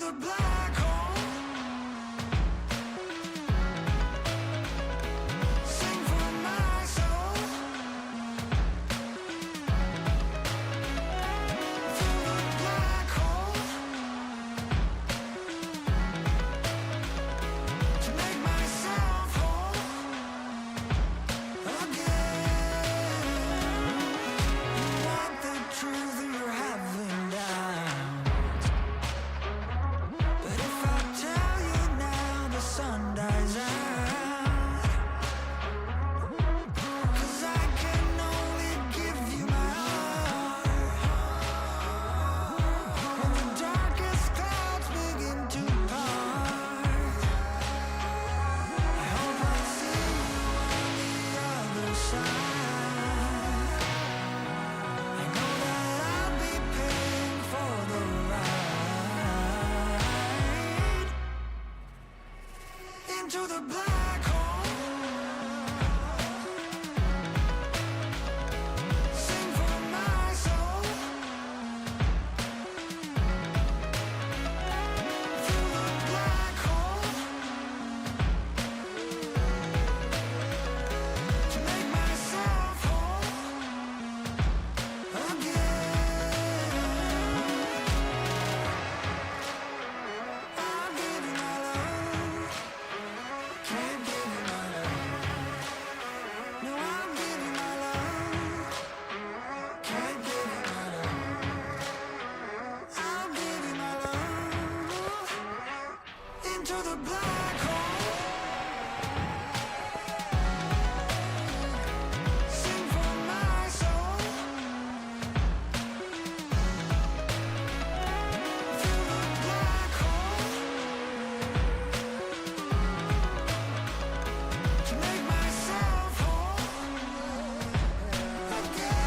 the black hole. Sing for my soul. Through the black hole. To make myself whole again. You want the truth and you're having doubts. But if I tell you now, the sun dies out. 'Cause I can only give you my heart. When the darkest clouds begin to part, I hope I see you on the other side. I know that I'll be paying for the ride into the black hole. Sing for my soul. Through the black hole. To make myself whole again. I'll give you my love. Can't give you my love. No, I'll give you my love. Can't give you my love. I'll give you my love. Into the black hole. Sing for my soul. Through the black hole. To make myself whole again.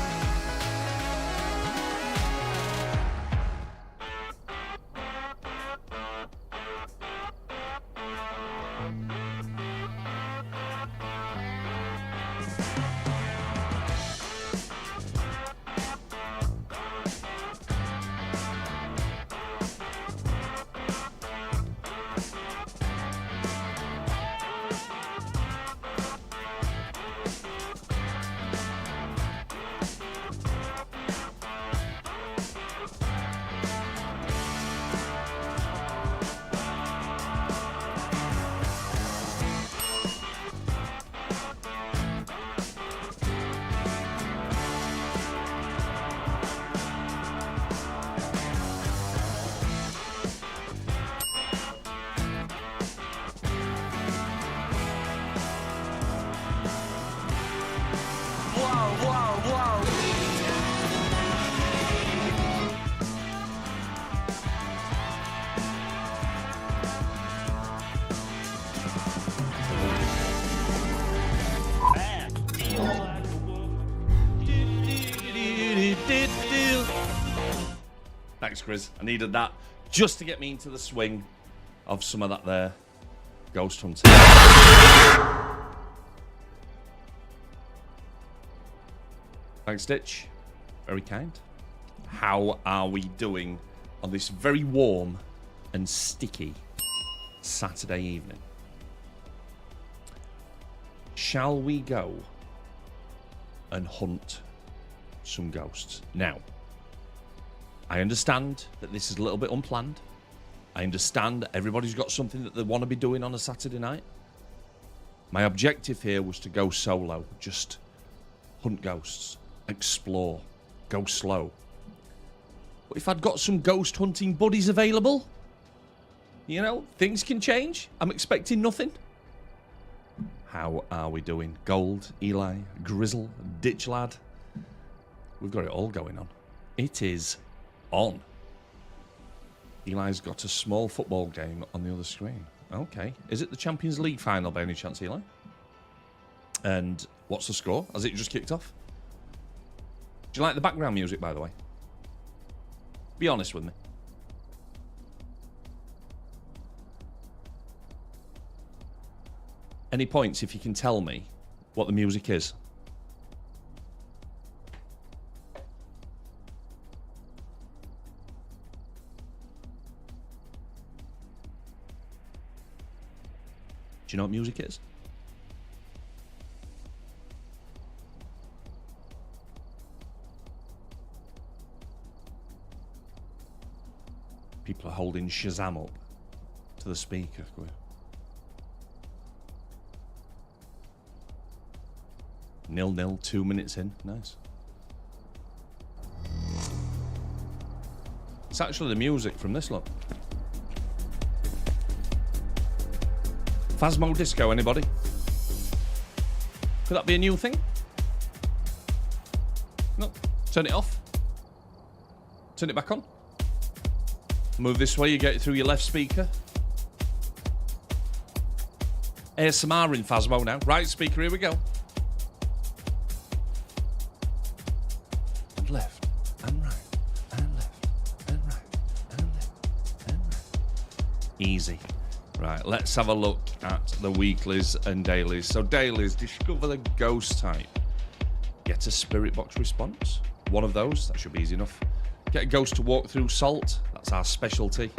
Thanks, Chris. I needed that just to get me into the swing of some of that there ghost hunting. Thanks, Stitch. Very kind. How are we doing on this very warm and sticky Saturday evening? Shall we go and hunt some ghosts? Now, I understand that this is a little bit unplanned. I understand that everybody's got something that they want to be doing on a Saturday night. My objective here was to go solo, just hunt ghosts, explore, go slow. But if I'd got some ghost hunting buddies available, you know, things can change. I'm expecting nothing. How are we doing? Gold, Eli, Grizzle, Ditch Lad. We've got it all going on. It is on. Eli's got a small football game on the other screen. Okay. Is it the Champions League final by any chance, Eli? And what's the score? Has it just kicked off? Do you like the background music, by the way? Be honest with me. Any points if you can tell me what the music is? Do you know what music is? People are holding Shazam up to the speaker. 0-0, 2 minutes in. Nice. It's actually the music from this, look. Phasmo Disco, anybody? Could that be a new thing? No. Turn it off. Turn it back on. Move this way, you get it through your left speaker. ASMR in Phasmo now. Right speaker, here we go. And left, and right, and left, and right, and left, and right. Easy. Right, let's have a look at the weeklies and dailies. So dailies, discover the ghost type. Get a spirit box response. One of those, that should be easy enough. Get a ghost to walk through salt. That's our specialty.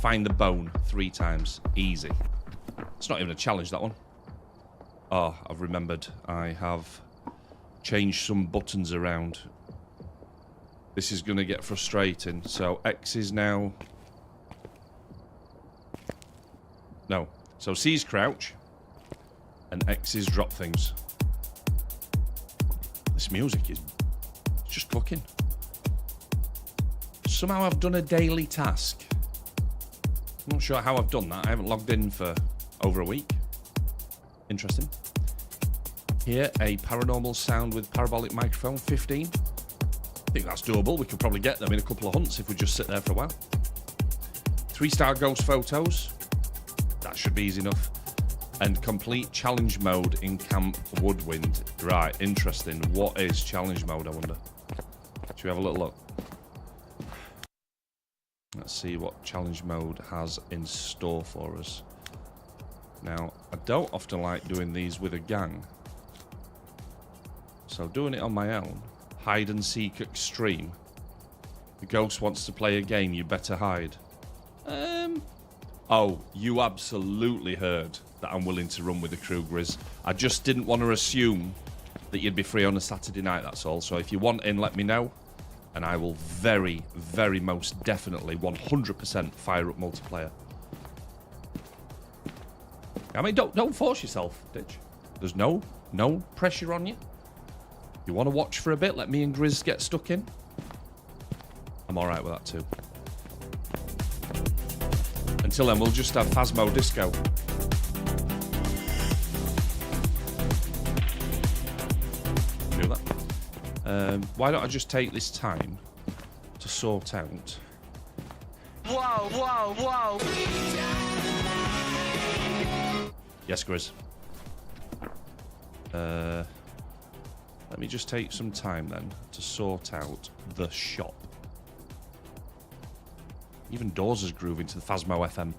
Find the bone 3 times. Easy. It's not even a challenge, that one. Oh, I've remembered. I have changed some buttons around. This is going to get frustrating. So X is now... No. So C is crouch. And X is drop things. This music is just cooking. Somehow I've done a daily task. I'm not sure how I've done that. I haven't logged in for over a week. Interesting. Here, a paranormal sound with parabolic microphone, 15. I think that's doable. We could probably get them in a couple of hunts if we just sit there for a while. 3-star ghost photos. That should be easy enough. And complete challenge mode in Camp Woodwind. Right, interesting. What is challenge mode, I wonder? Should we have a little look? Let's see what challenge mode has in store for us. Now, I don't often like doing these with a gang. So doing it on my own. Hide and seek extreme. The ghost wants to play a game, you better hide. Oh, you absolutely heard that I'm willing to run with the crew, Grizz. I just didn't want to assume that you'd be free on a Saturday night, that's all. So if you want in, let me know. And I will very, very most definitely 100% fire up multiplayer. I mean, don't force yourself, Ditch. There's no pressure on you. You want to watch for a bit, let me and Grizz get stuck in. I'm alright with that too. Until then, we'll just have Phasmo Disco. Do that. Why don't I just take this time to sort out... Whoa, whoa, whoa! Yes, Grizz. Let me just take some time then to sort out the shop. Even Doors is grooving to the Phasmo FM.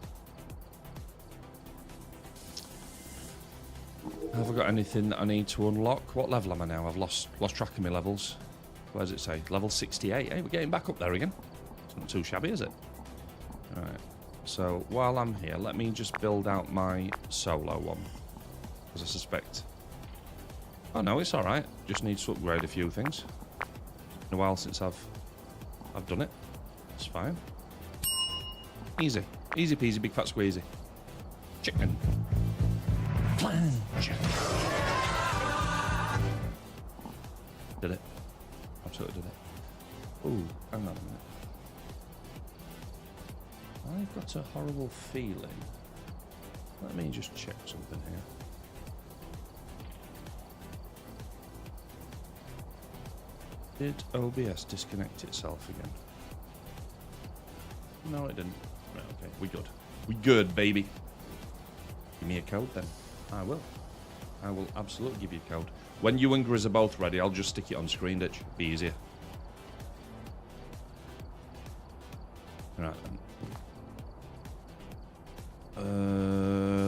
Have I got anything that I need to unlock? What level am I now? I've lost track of my levels. Where does it say? Level 68. Hey, we're getting back up there again. It's not too shabby, is it? Alright. So, while I'm here, let me just build out my solo one. Because I suspect... Oh no, it's alright. Just needs to upgrade a few things. It's been a while since I've done it. It's fine. Easy. Easy peasy, big fat squeezy. Chicken. Flange. Did it. Absolutely did it. Ooh, hang on a minute. I've got a horrible feeling. Let me just check something here. Did OBS disconnect itself again? No, it didn't. Right, okay, we good. We good, baby. Give me a code then. I will. I will absolutely give you a code. When you and Grizz are both ready, I'll just stick it on screen, Ditch. Be easier. Right then.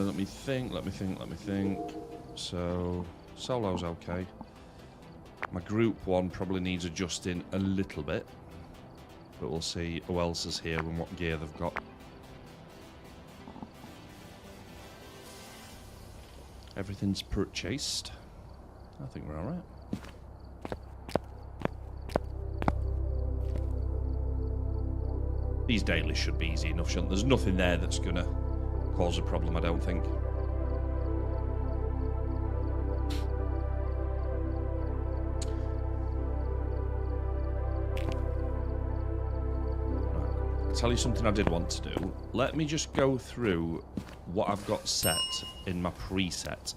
Let me think. So, solo's okay. My group one probably needs adjusting a little bit. But we'll see who else is here and what gear they've got. Everything's purchased. I think we're all right. These dailies should be easy enough, shouldn't? There's nothing there that's going to cause a problem, I don't think. Right. I'll tell you something I did want to do. Let me just go through what I've got set in my preset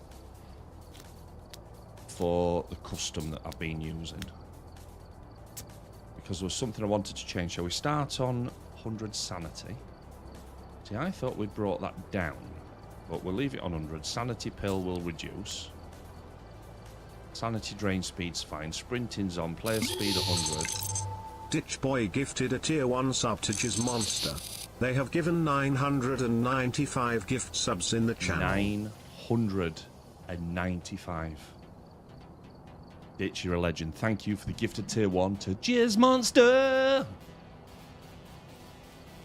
for the custom that I've been using. Because there was something I wanted to change. Shall we start on 100 sanity? See, I thought we'd brought that down, but we'll leave it on 100. Sanity pill will reduce. Sanity drain speed's fine. Sprinting's on. Player speed 100. Ditch Boy gifted a tier 1 sub to Jizz Monster. They have given 995 gift subs in the channel. 995. Ditch, you're a legend. Thank you for the gifted tier 1 to Jizz Monster.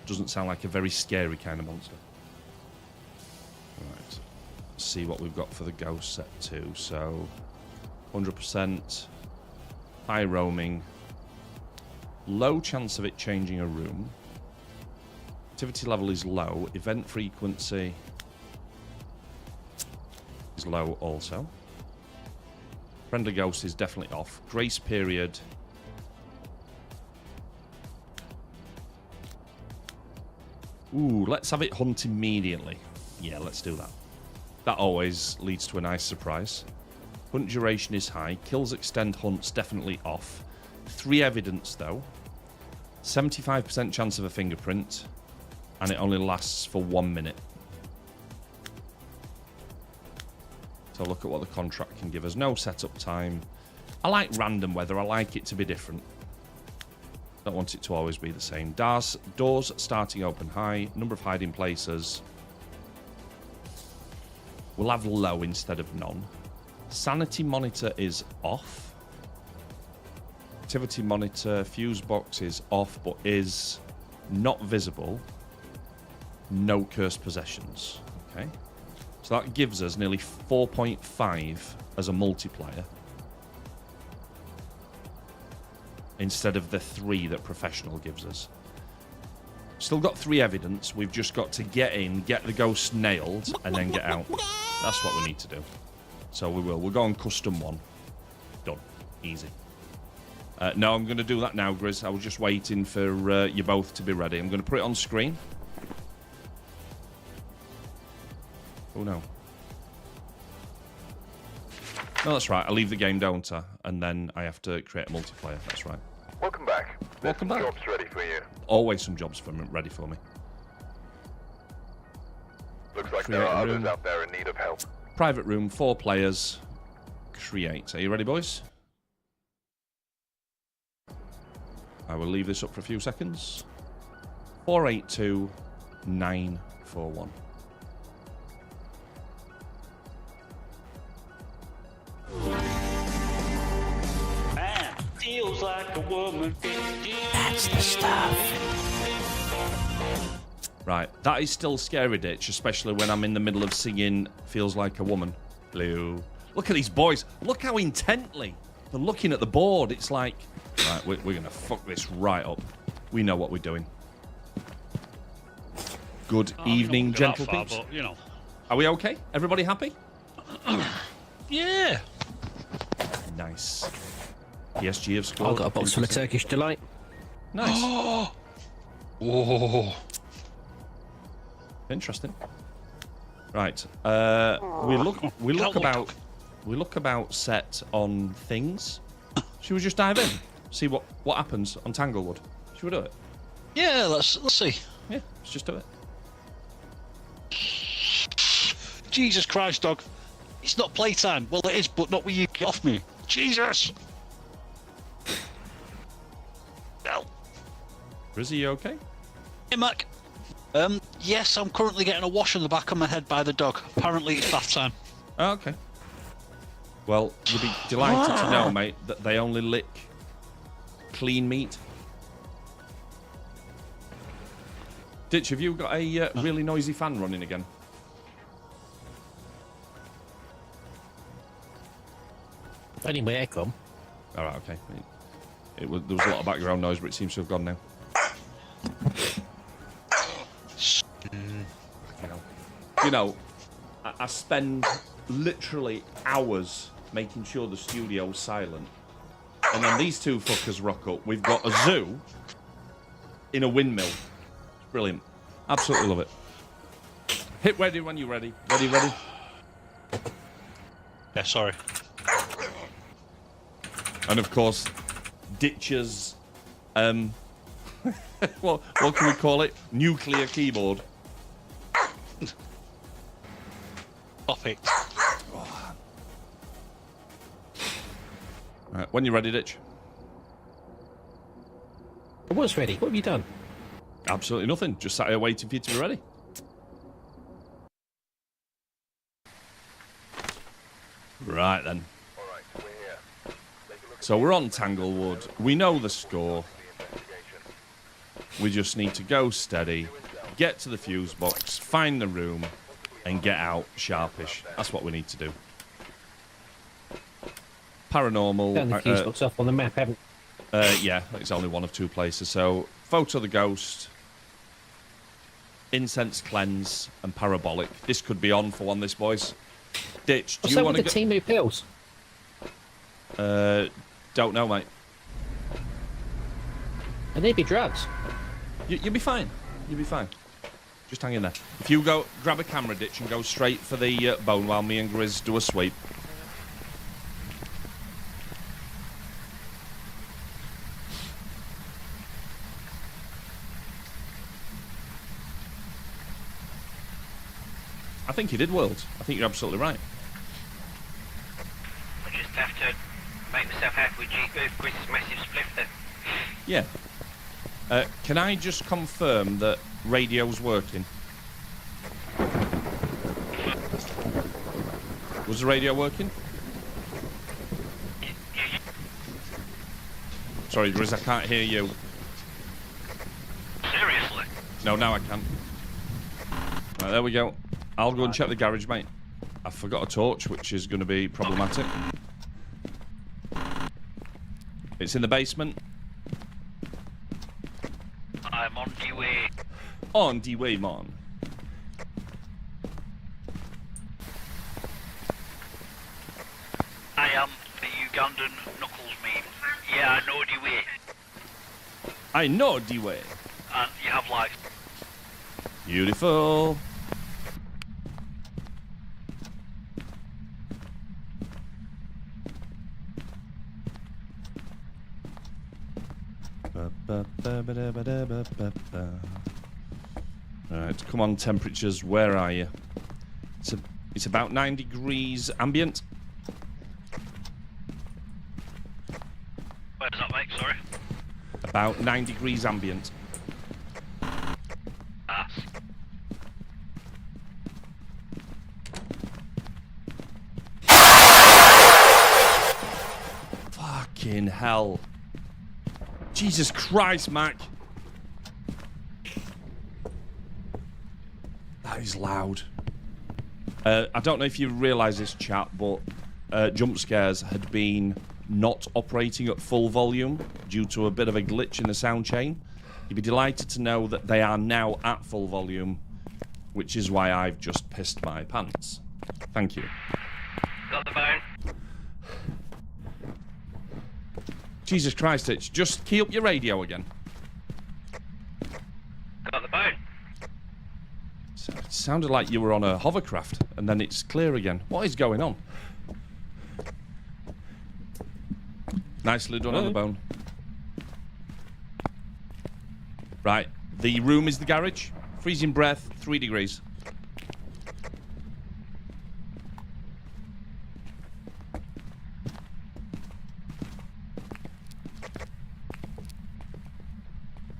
Doesn't sound like a very scary kind of monster. Right. Let's see what we've got for the ghost set too. So, 100%. High roaming. Low chance of it changing a room. Activity level is low. Event frequency is low also. Friendly ghost is definitely off. Grace period. Ooh, let's have it hunt immediately. Yeah, let's do that. That always leads to a nice surprise. Hunt duration is high. Kills extend hunts definitely off. 3 evidence though. 75% chance of a fingerprint. And it only lasts for 1 minute. So look at what the contract can give us. No setup time. I like random weather. I like it to be different. Don't want it to always be the same. Doors starting open high. Number of hiding places. We'll have low instead of none. Sanity monitor is off. Activity monitor. Fuse box is off but is not visible. No cursed possessions. Okay. So that gives us nearly 4.5 as a multiplier. Instead of the 3 that professional gives us. Still got 3 evidence. We've just got to get in, get the ghost nailed, and then get out. That's what we need to do. So we will. We'll go on custom 1. Done. Easy. No, I'm going to do that now, Grizz. I was just waiting for you both to be ready. I'm going to put it on screen. Oh, no. No, that's right. I leave the game, don't I? And then I have to create a multiplayer. That's right. Welcome back. Welcome back. Jobs ready for you. Always some jobs ready for me. Looks like Create there are a room. others out there in need of help. Private room, 4 players. Create. Are you ready, boys? I will leave this up for a few seconds. 482941. Man, feels like a woman. That's the stuff. Right, that is still scary, Ditch, especially when I'm in the middle of singing Feels Like a Woman. Hello. Look at these boys. Look how intently they're looking at the board. It's like, right, we're going to fuck this right up. We know what we're doing. Good evening, gentle peeps. But, you know. Are we okay? Everybody happy? Yeah. Nice. PSG have scored. I've got a box full of Turkish delight. Nice. Oh. Interesting. Right. We look about set on things. Should we just dive in? See what happens on Tanglewood? Should we do it? Yeah, let's see. Yeah, let's just do it. Jesus Christ, dog. It's not playtime. Well, it is, but not with you. Get off me. Jesus. No. Rizzy, you okay? Hey, Mac. Yes, I'm currently getting a wash on the back of my head by the dog. Apparently, it's bath time. Oh, okay. Well, you'll be delighted to know, mate, that they only lick clean meat. Ditch, have you got a really noisy fan running again? Anyway, I come. All right, okay. There was a lot of background noise, but it seems to have gone now. You know, I spend literally hours making sure the studio's silent. And then these two fuckers rock up. We've got a zoo in a windmill. Brilliant. Absolutely love it. Hit ready when you're ready. Ready, ready? Yeah, sorry. And of course, Ditcher's, what can we call it? Nuclear keyboard. Stop it. Right, when you're ready, Ditch. I was ready. What have you done? Absolutely nothing. Just sat here waiting for you to be ready. Right then. So we're on Tanglewood. We know the score. We just need to go steady, get to the fuse box, find the room, and get out sharpish. That's what we need to do. Paranormal. Found the fuse box off on the map, haven't? Yeah, it's only one of two places. So, photo the ghost, incense cleanse, and parabolic. This could be on for one, this boys. Ditch, do What's you up want with to the Timu pills? Don't know, mate. And they'd be drugs. You'll be fine. You'll be fine. Just hang in there. If you go, grab a camera, Ditch, and go straight for the bone while me and Grizz do a sweep. I think you did, World. I think you're absolutely right. I just have to make myself happy with Grizz's massive spliff then. Yeah. Can I just confirm that radio's working? Was the radio working? Sorry, Grizz, I can't hear you. Seriously? No, now I can. Right, there we go. I'll go and check the garage, mate. I forgot a torch, which is going to be problematic. It's in the basement. I'm on the way. On the way, man. I am the Ugandan Knuckles meme. Yeah, I know the way. I know the way. And you have like... Beautiful. Right, come on, temperatures. Where are you? It's about 9 degrees ambient. Where does that make, sorry? About 9 degrees ambient. Ass. Fucking hell. Jesus Christ, Mac. That is loud. I don't know if you realise this, chat, but jump scares had been not operating at full volume due to a bit of a glitch in the sound chain. You'd be delighted to know that they are now at full volume, which is why I've just pissed my pants. Thank you. Got the bone? Jesus Christ, it's just key up your radio again. Got the bone? So it sounded like you were on a hovercraft, and then it's clear again. What is going on? Nicely done on the bone. Right, the room is the garage. Freezing breath, 3 degrees.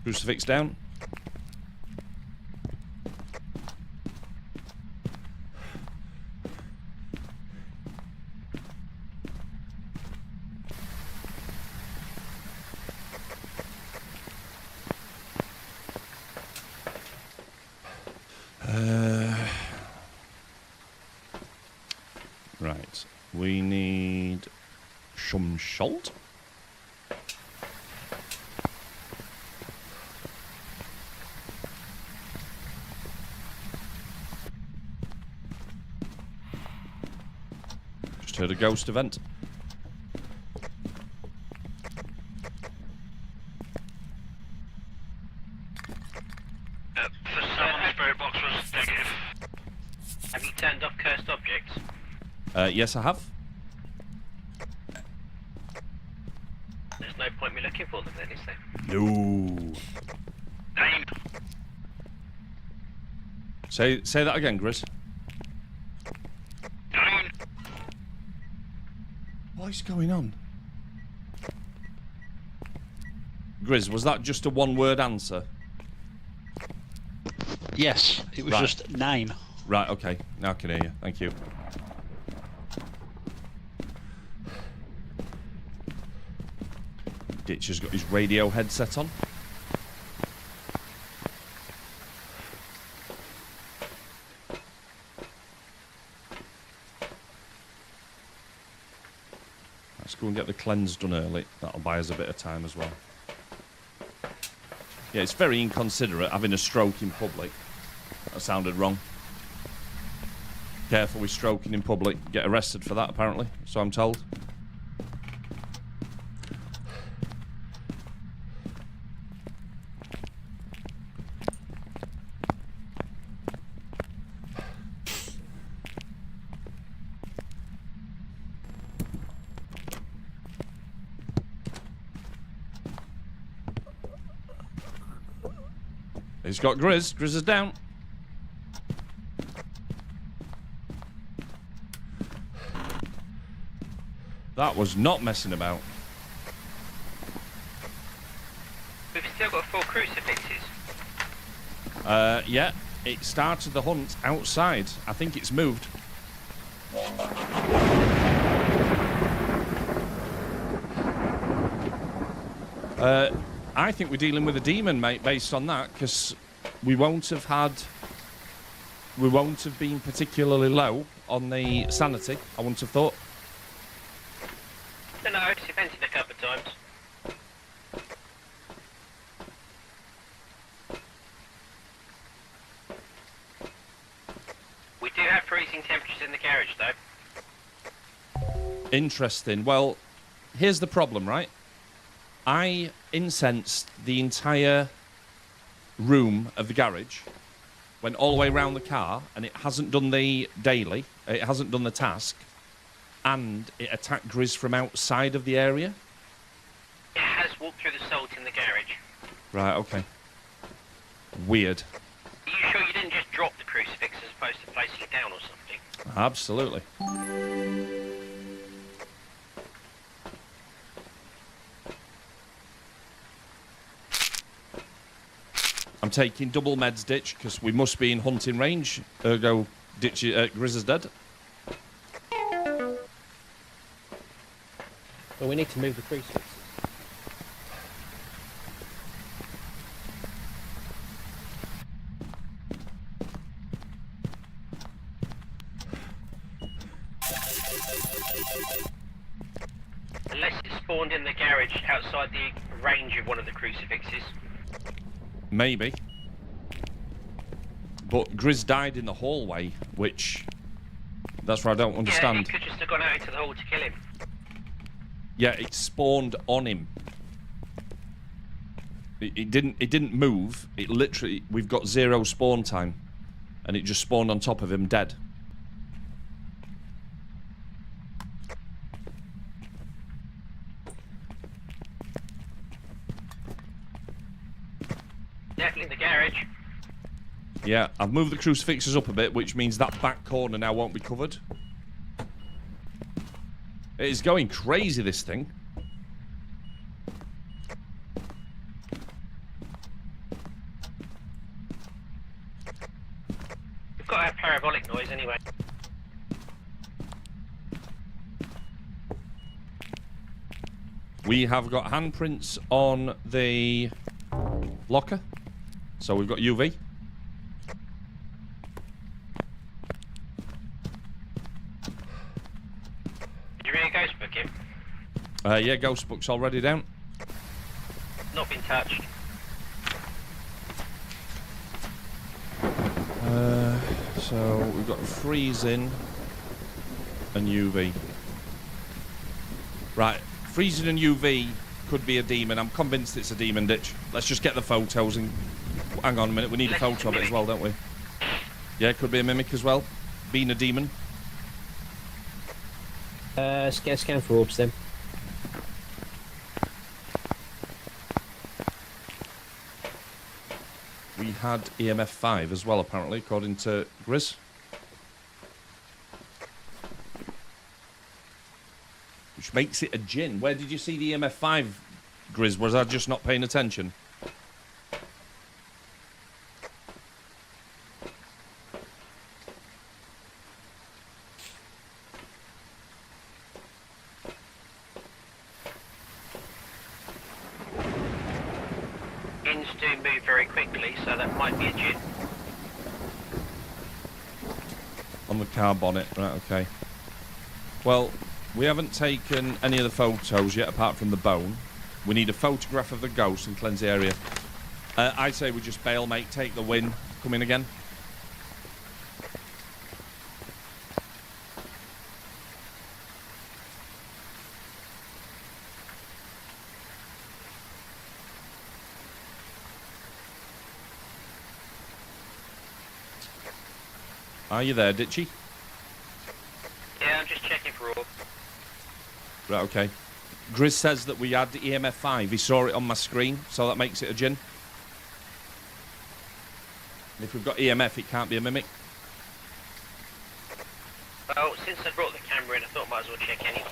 Crucifix down. Right, we need Chum Schult. Just heard a ghost event. For someone, the spirit box was negative. Have you turned off cursed objects? Yes, I have. There's no point me looking for them then, is there? No. Name. Say that again, Grizz. Name. What is going on? Grizz, was that just a one-word answer? Yes, it was Right. just 9. Right, okay. Now I can hear you. Thank you. Ditcher's got his radio headset on. Let's go and get the cleanse done early. That'll buy us a bit of time as well. Yeah, it's very inconsiderate having a stroke in public. That sounded wrong. Careful with stroking in public. Get arrested for that, apparently. So I'm told. He's got Grizz. Grizz is down. That was not messing about. We've still got 4 crucifixes. Yeah, it started the hunt outside. I think it's moved. I think we're dealing with a demon, mate, based on that, because we won't have been particularly low on the sanity, I wouldn't have thought. No, it's vented a couple of times. We do have freezing temperatures in the garage, though. Interesting. Well, here's the problem, right? I incensed the entire room of the garage, went all the way around the car, and it hasn't done the daily, it hasn't done the task, and it attacked Grizz from outside of the area. It has walked through the salt in the garage. Right, okay. Weird. Are you sure you didn't just drop the crucifix as opposed to placing it down or something? Absolutely. I'm taking double meds, Ditch, because we must be in hunting range. Ergo, Ditch, Grizz is dead. Well, we need to move the crucifixes. Unless it spawned in the garage outside the range of one of the crucifixes. Maybe. But Grizz died in the hallway, which... That's what I don't understand. Yeah, it could just have gone out into the hall to kill him. Yeah, it spawned on him. It didn't move. It literally... We've got 0 spawn time. And it just spawned on top of him, dead. Definitely the garage. Yeah, I've moved the crucifixes up a bit, which means that back corner now won't be covered. It is going crazy, this thing. We've got our parabolic noise anyway. We have got handprints on the locker. So we've got UV. Did you really ghost book him? Yeah, Ghost Book's already down. Not been touched. So we've got freezing and UV. Right, freezing and UV could be a demon. I'm convinced it's a demon, Ditch. Let's just get the photos and... Hang on a minute, we need a photo of it as well, don't we? Yeah, it could be a mimic as well. Being a demon. Scan for orbs then. We had EMF 5 as well, apparently, according to Grizz. Which makes it a djinn. Where did you see the EMF 5, Grizz? Was I just not paying attention? Inns do move very quickly, so that might be a djinn. On the car bonnet, right, okay. Well, we haven't taken any of the photos yet, apart from the bone. We need a photograph of the ghost and cleanse the area. I say we just bail, mate, take the win, come in again. Are you there, Ditchy? Yeah, I'm just checking for orb. Right, okay. Grizz says that we had the EMF 5. He saw it on my screen, so that makes it a djinn. And if we've got EMF, it can't be a mimic. Well, since I brought the camera in, I thought I might as well check anyway.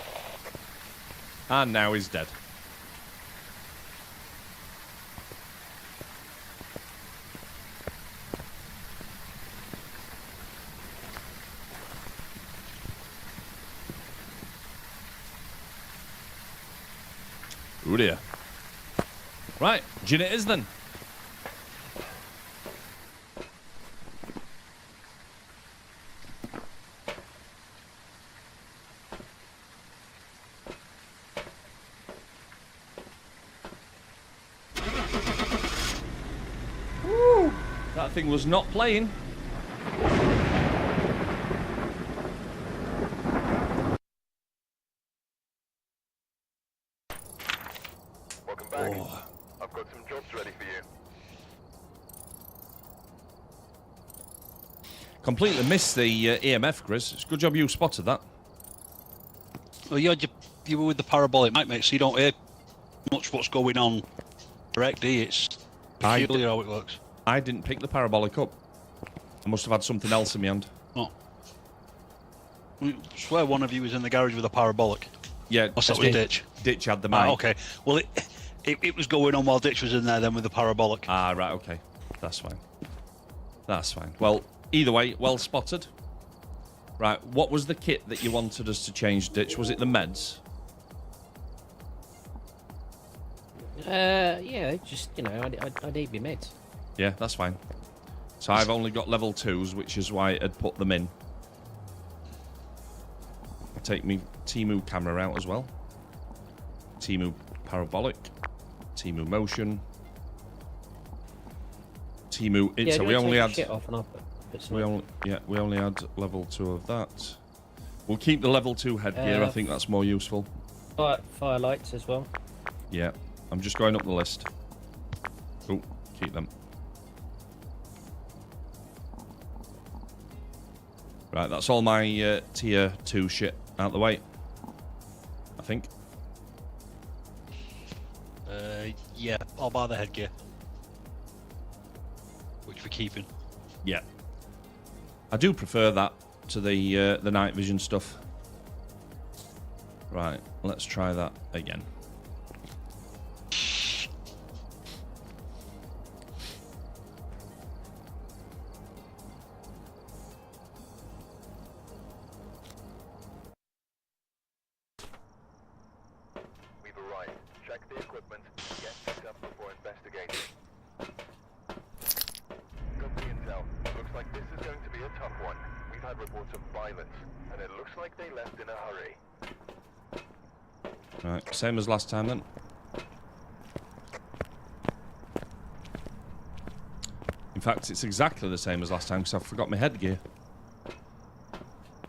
And now he's dead. Oh dear. Right, djinn it is then. Woo! That thing was not playing. Welcome back. I've got some jobs ready for you. Completely missed the EMF, Grizz. It's a good job you spotted that. Well, you were with the parabolic mic, mate, so you don't hear much what's going on. Correct, do you? It's peculiar how it works. I didn't pick the parabolic up. I must have had something else in my hand. Oh. I swear one of you was in the garage with a parabolic. Yeah, Or that was Ditch. Ditch had the mic. Ah, okay. Well, it was going on while Ditch was in there then with the parabolic. Ah, right, okay. That's fine. That's fine. Well, either way, well spotted. Right, what was the kit that you wanted us to change, Ditch? Was it the meds? Yeah, just, you know, I need my meds. Yeah, that's fine. So I've only got level 2s, which is why I'd put them in. I'll take me Timu camera out as well. Timu parabolic. Timu motion. Timu... Yeah, so we only had... Shit off and I'll put some we only had level 2 of that. We'll keep the level 2 headgear. I think that's more useful. firelights as well. Yeah, I'm just going up the list. Oh, keep them. Right, that's all my tier 2 shit out the way. I think. Yeah, I'll buy the headgear. Which we're keeping. Yeah. I do prefer that to the night vision stuff. Right, let's try that again. We've arrived. Check the equipment. Get picked up before investigating. Company intel. Looks like this is going to be a tough one. We've had reports of violence, and it looks like they left in a hurry. Right, same as last time then. In fact, it's exactly the same as last time because I forgot my headgear.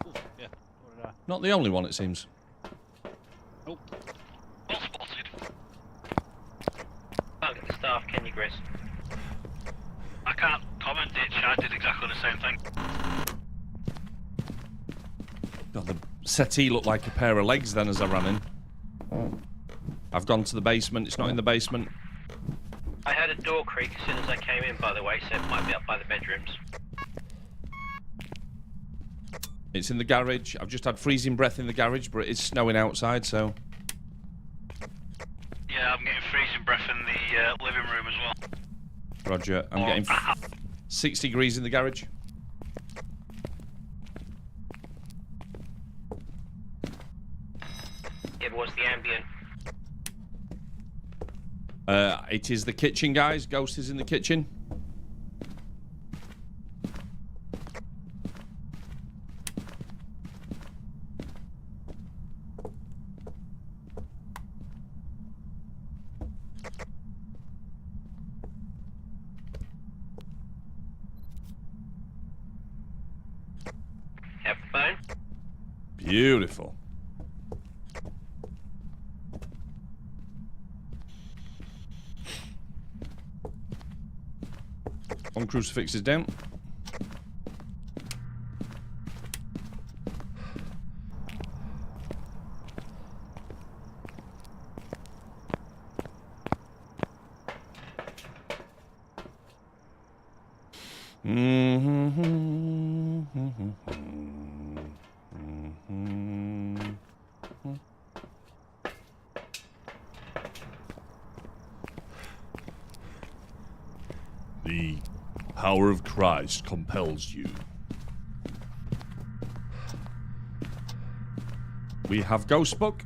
Ooh, yeah. So did I. Not the only one, it seems. Nope. Well spotted. Can't get the staff, can you, Chris? I can't comment, Ditch. I did exactly the same thing. God, the settee looked like a pair of legs then as I ran in. I've gone to the basement. It's not in the basement. I heard a door creak as soon as I came in, by the way, so it might be up by the bedrooms. It's in the garage. I've just had freezing breath in the garage, but it is snowing outside, so... Yeah, I'm getting freezing breath in the living room as well. Roger. I'm getting 6 degrees in the garage. Yeah, but what's the ambient? It is the kitchen, guys. Ghost is in the kitchen. Have a phone? Beautiful. One crucifix is down. The power of Christ compels you. We have Ghost Book.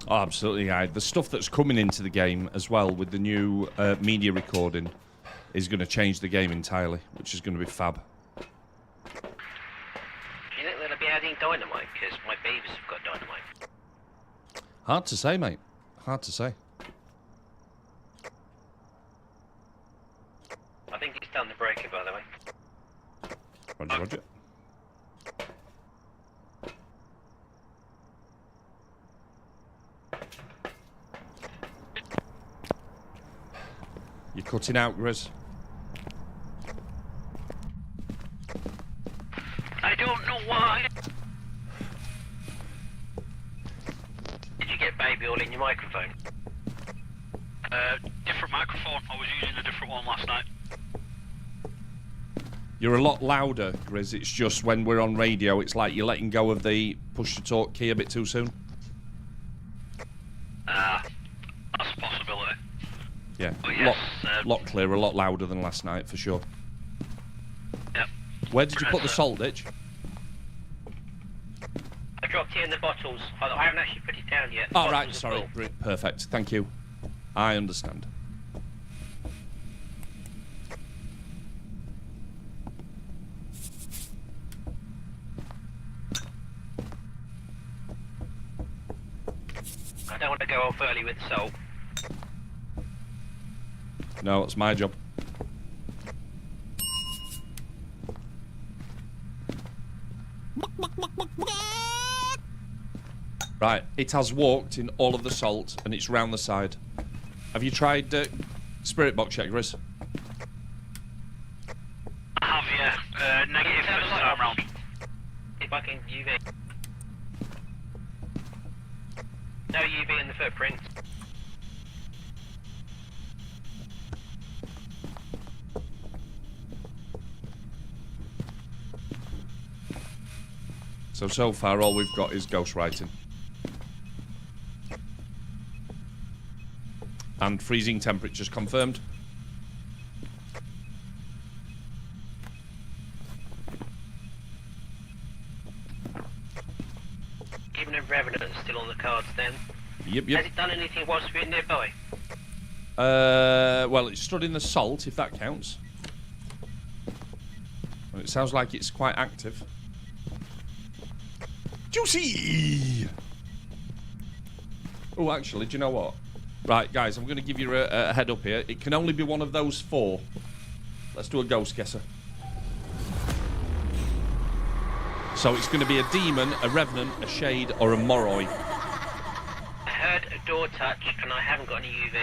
Oh, absolutely. The stuff that's coming into the game as well with the new media recording is going to change the game entirely, which is going to be fab. Do you think they'll be adding dynamite? Because my babies have got dynamite. Hard to say, mate. Hard to say. I think he's done the breaker, by the way. Roger, roger. You're cutting out, Grizz. I don't know why. Did you get baby all in your microphone? Different microphone. I was using a different one last night. You're a lot louder, Grizz. It's just when we're on radio, it's like you're letting go of the push-to-talk key a bit too soon. That's a possibility. Yeah, Oh, yes, lot clearer, a lot louder than last night, for sure. Yep. Where did you put the salt, Ditch? I dropped it in the bottles. I haven't actually put it down yet. The Oh, bottles right, are sorry. full. Perfect, thank you. I understand. I don't want to go off early with salt. No, it's my job. Right, it has walked in all of the salt and it's round the side. Have you tried Spirit Box yet, Grizz? I have, yeah. Negative Turn the this light time off. round. See if I can UV. No UV in the footprint. So far all we've got is ghostwriting. And freezing temperatures confirmed. Even the Revenant's still on the cards then. Yep, Has yep. it done anything whilst we're nearby? Well, it stood in the salt, if that counts. Well, it sounds like it's quite active. Juicy! Oh, actually, do you know what? Right, guys, I'm going to give you a head up here. It can only be one of those four. Let's do a ghost guesser. So it's going to be a demon, a revenant, a shade, or a moroi. I heard a door touch and I haven't got any UV.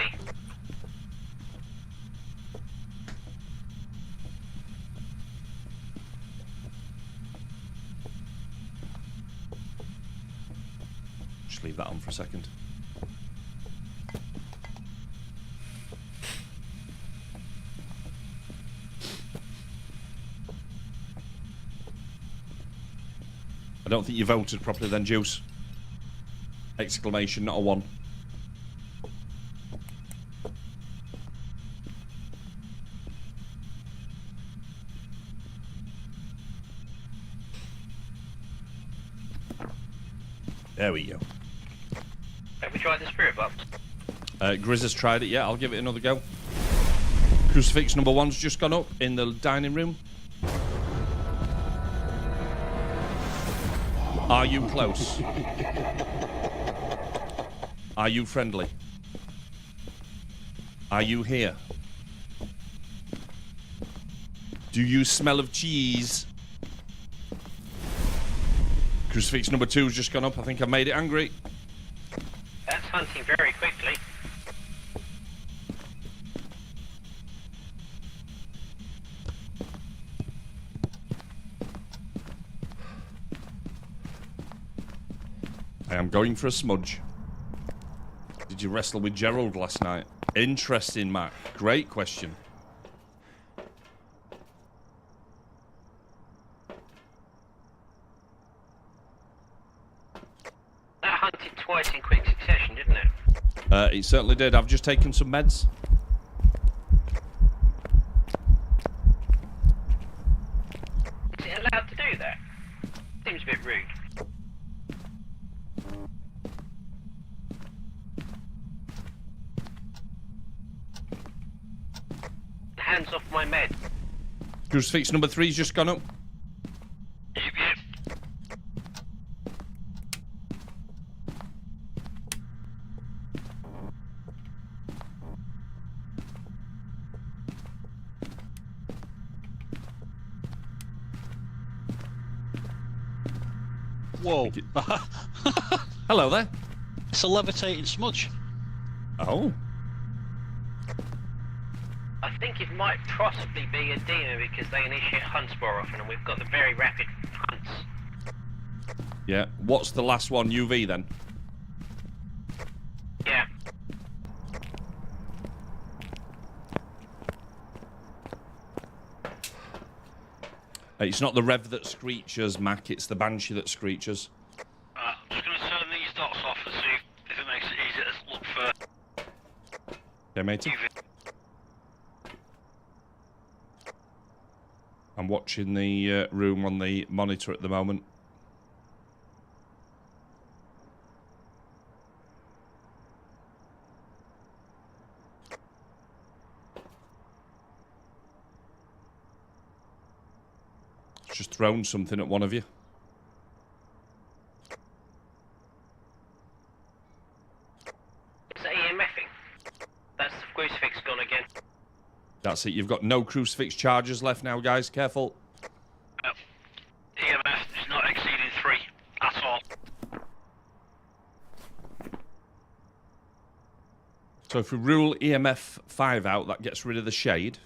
Just leave that on for a second. I don't think you voted properly then, Juice. Exclamation, not a 1. There we go. Have we tried the spirit box? Grizz has tried it, yeah, I'll give it another go. Crucifix number 1's just gone up in the dining room. Are you close? Are you friendly? Are you here? Do you smell of cheese? Crucifix number 2's just gone up. I think I made it angry. That's hunting very quickly. I am going for a smudge. Did you wrestle with Gerald last night? Interesting, Matt. Great question. That hunted twice in quick succession, didn't it? It certainly did. I've just taken some meds. Is it allowed to do that? Seems a bit rude. Hands off my med. Crucifix number 3's just gone up. Yep. Whoa. Hello there. It's a levitating smudge. Oh. I think it might possibly be a demon because they initiate hunts more often and we've got the very rapid hunts. Yeah. What's the last one? UV then? Yeah. It's not the rev that screeches, Mac. It's the banshee that screeches. I'm just going to turn these dots off and see if it makes it easier to look for Okay, matey. UV. I'm watching the room on the monitor at the moment. Just thrown something at one of you. Is that EMFing? That's the crucifix gone again. That's it. You've got no crucifix charges left now, guys. Careful. EMF is not exceeding 3 at all. So if we rule EMF 5 out, that gets rid of the shade.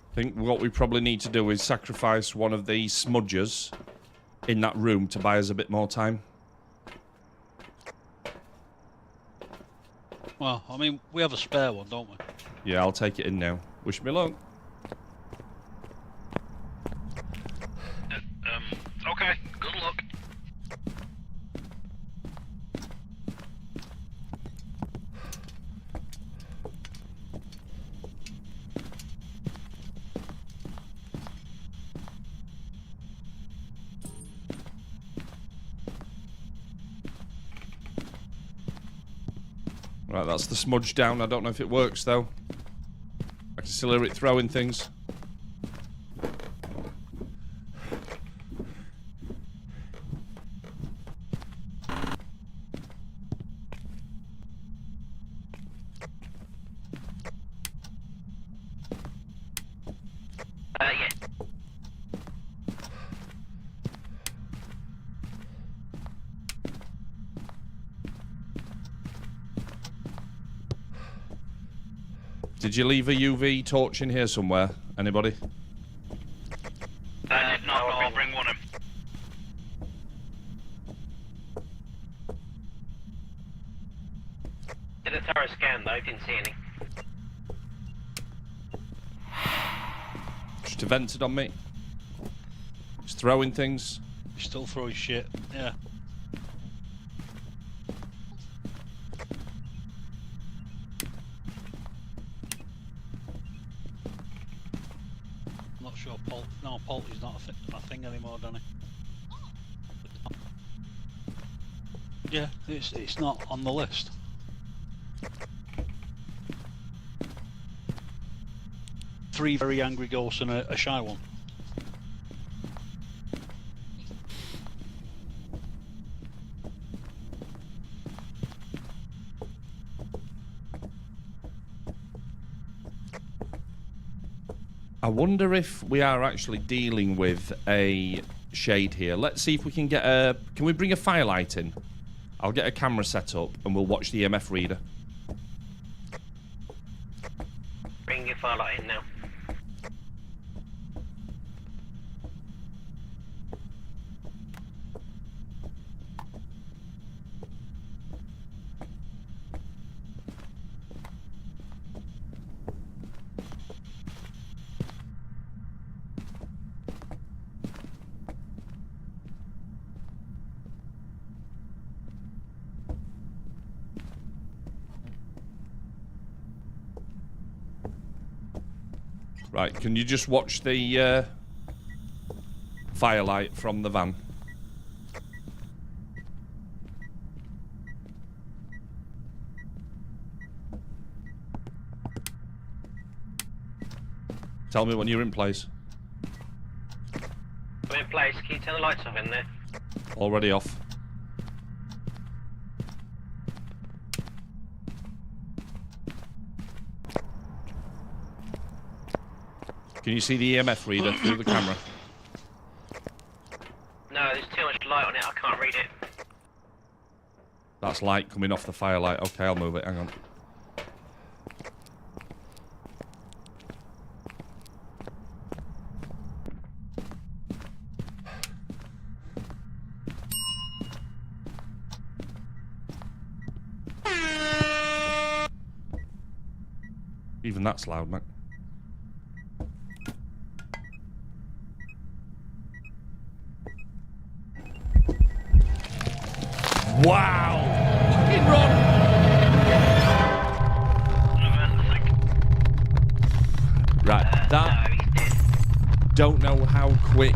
I think what we probably need to do is sacrifice one of the smudgers in that room to buy us a bit more time. Well, I mean, we have a spare one, don't we? Yeah, I'll take it in now. Wish me luck. Okay, good luck. Right, that's the smudge down. I don't know if it works, though. I can still hear it throwing things. Yeah. Did you leave a UV torch in here somewhere? Anybody? I did not, but I'll bring one in. Did a thorough scan though, didn't see any. Just vented on me. Just throwing things. He's still throwing shit. Yeah. I'm not sure Pult. No, Pult is not a thing anymore, Danny. Yeah, it's not on the list. Three very angry ghosts and a shy one. I wonder if we are actually dealing with a shade here. Let's see if we can get a... Can we bring a firelight in? I'll get a camera set up and we'll watch the EMF reader. Bring your firelight in now. Right, can you just watch the firelight from the van? Tell me when you're in place. We're in place. Can you turn the lights off in there? Already off. Can you see the EMF reader through the camera? No, there's too much light on it. I can't read it. That's light coming off the firelight. Okay, I'll move it. Hang on. Even that's loud, mate. Wow! Fucking run! Right, that... No, he's dead. Don't know how quick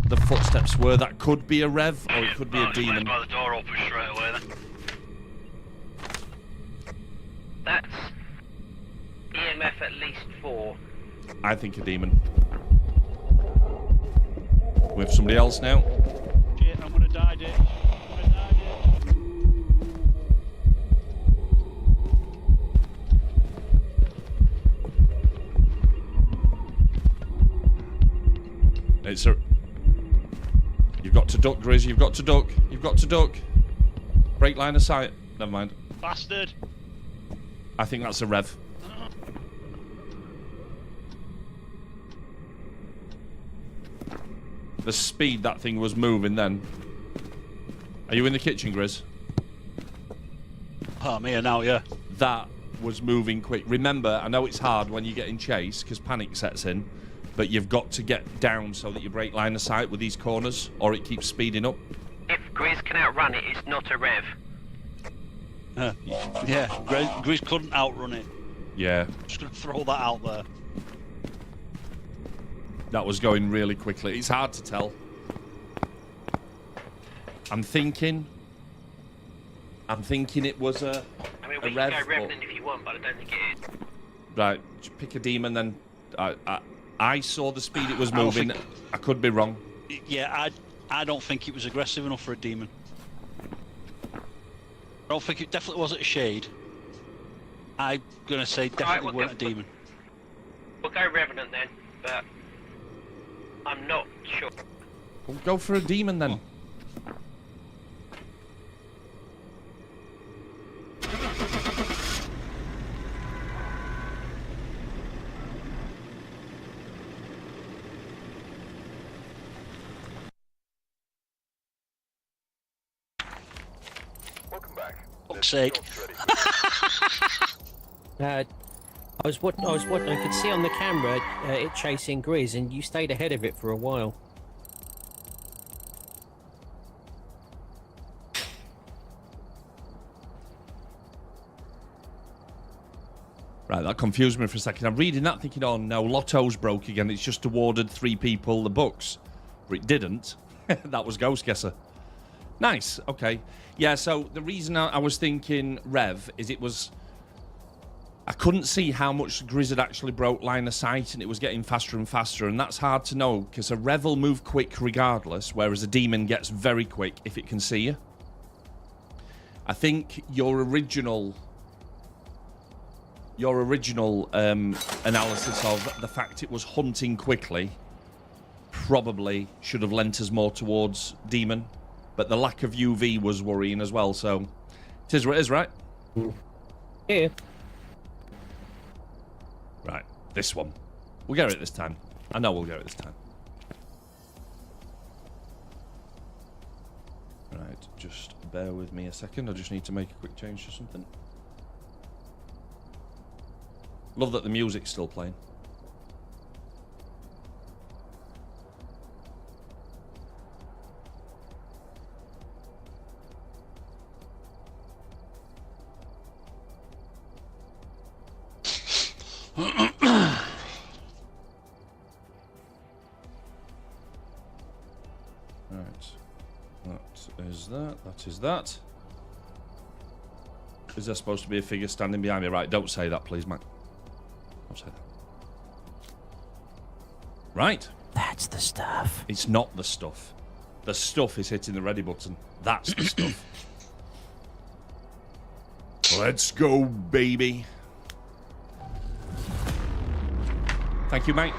the footsteps were. That could be a rev, or it could be a demon. By the door open straight away then. That's EMF at least 4. I think a demon. We have somebody else now. Shit, I'm gonna die, Dick. It's a... You've got to duck, Grizz. You've got to duck. You've got to duck. Break line of sight. Never mind. Bastard! I think that's a rev. The speed that thing was moving then. Are you in the kitchen, Grizz? Oh, I'm here now, yeah. that was moving quick. Remember, I know it's hard when you get in chase because panic sets in, but you've got to get down so that you break line of sight with these corners, or it keeps speeding up. If Grizz can outrun it, it's not a rev. Yeah, Grizz couldn't outrun it. Yeah. Just going to throw that out there. That was going really quickly. It's hard to tell. I'm thinking it was a I mean, a we rev, can go Revenant if you want, but I don't think it is. Right, just pick a demon then. I saw the speed it was moving. I could be wrong. Yeah, I don't think it was aggressive enough for a demon. I don't think it definitely wasn't a shade. I'm going to say definitely weren't a demon. We'll go Revenant then, but I'm not sure. Well, go for a demon then. Welcome back. Fuck's sake. I was what I could see on the camera it chasing Grizz, and you stayed ahead of it for a while. Right, that confused me for a second. I'm reading that thinking, oh no, Lotto's broke again. It's just awarded 3 people the books. But it didn't. That was Ghost Guesser. Nice, okay. Yeah, so the reason I was thinking Rev is it was... I couldn't see how much Grizz had actually broke line of sight, and it was getting faster and faster, and that's hard to know, because a Rev will move quick regardless, whereas a Demon gets very quick if it can see you. I think your original analysis of the fact it was hunting quickly probably should have lent us more towards Demon, but the lack of UV was worrying as well, so it is what it is, right? Yeah. Right, this one. We'll get it this time. I know we'll get it this time. Right, just bear with me a second. I just need to make a quick change to something. Love that the music's still playing. That is that. Is there supposed to be a figure standing behind me? Right, don't say that, please, Mac. Don't say that. Right. That's the stuff. It's not the stuff. The stuff is hitting the ready button. That's the stuff. Let's go, baby. Thank you, mate.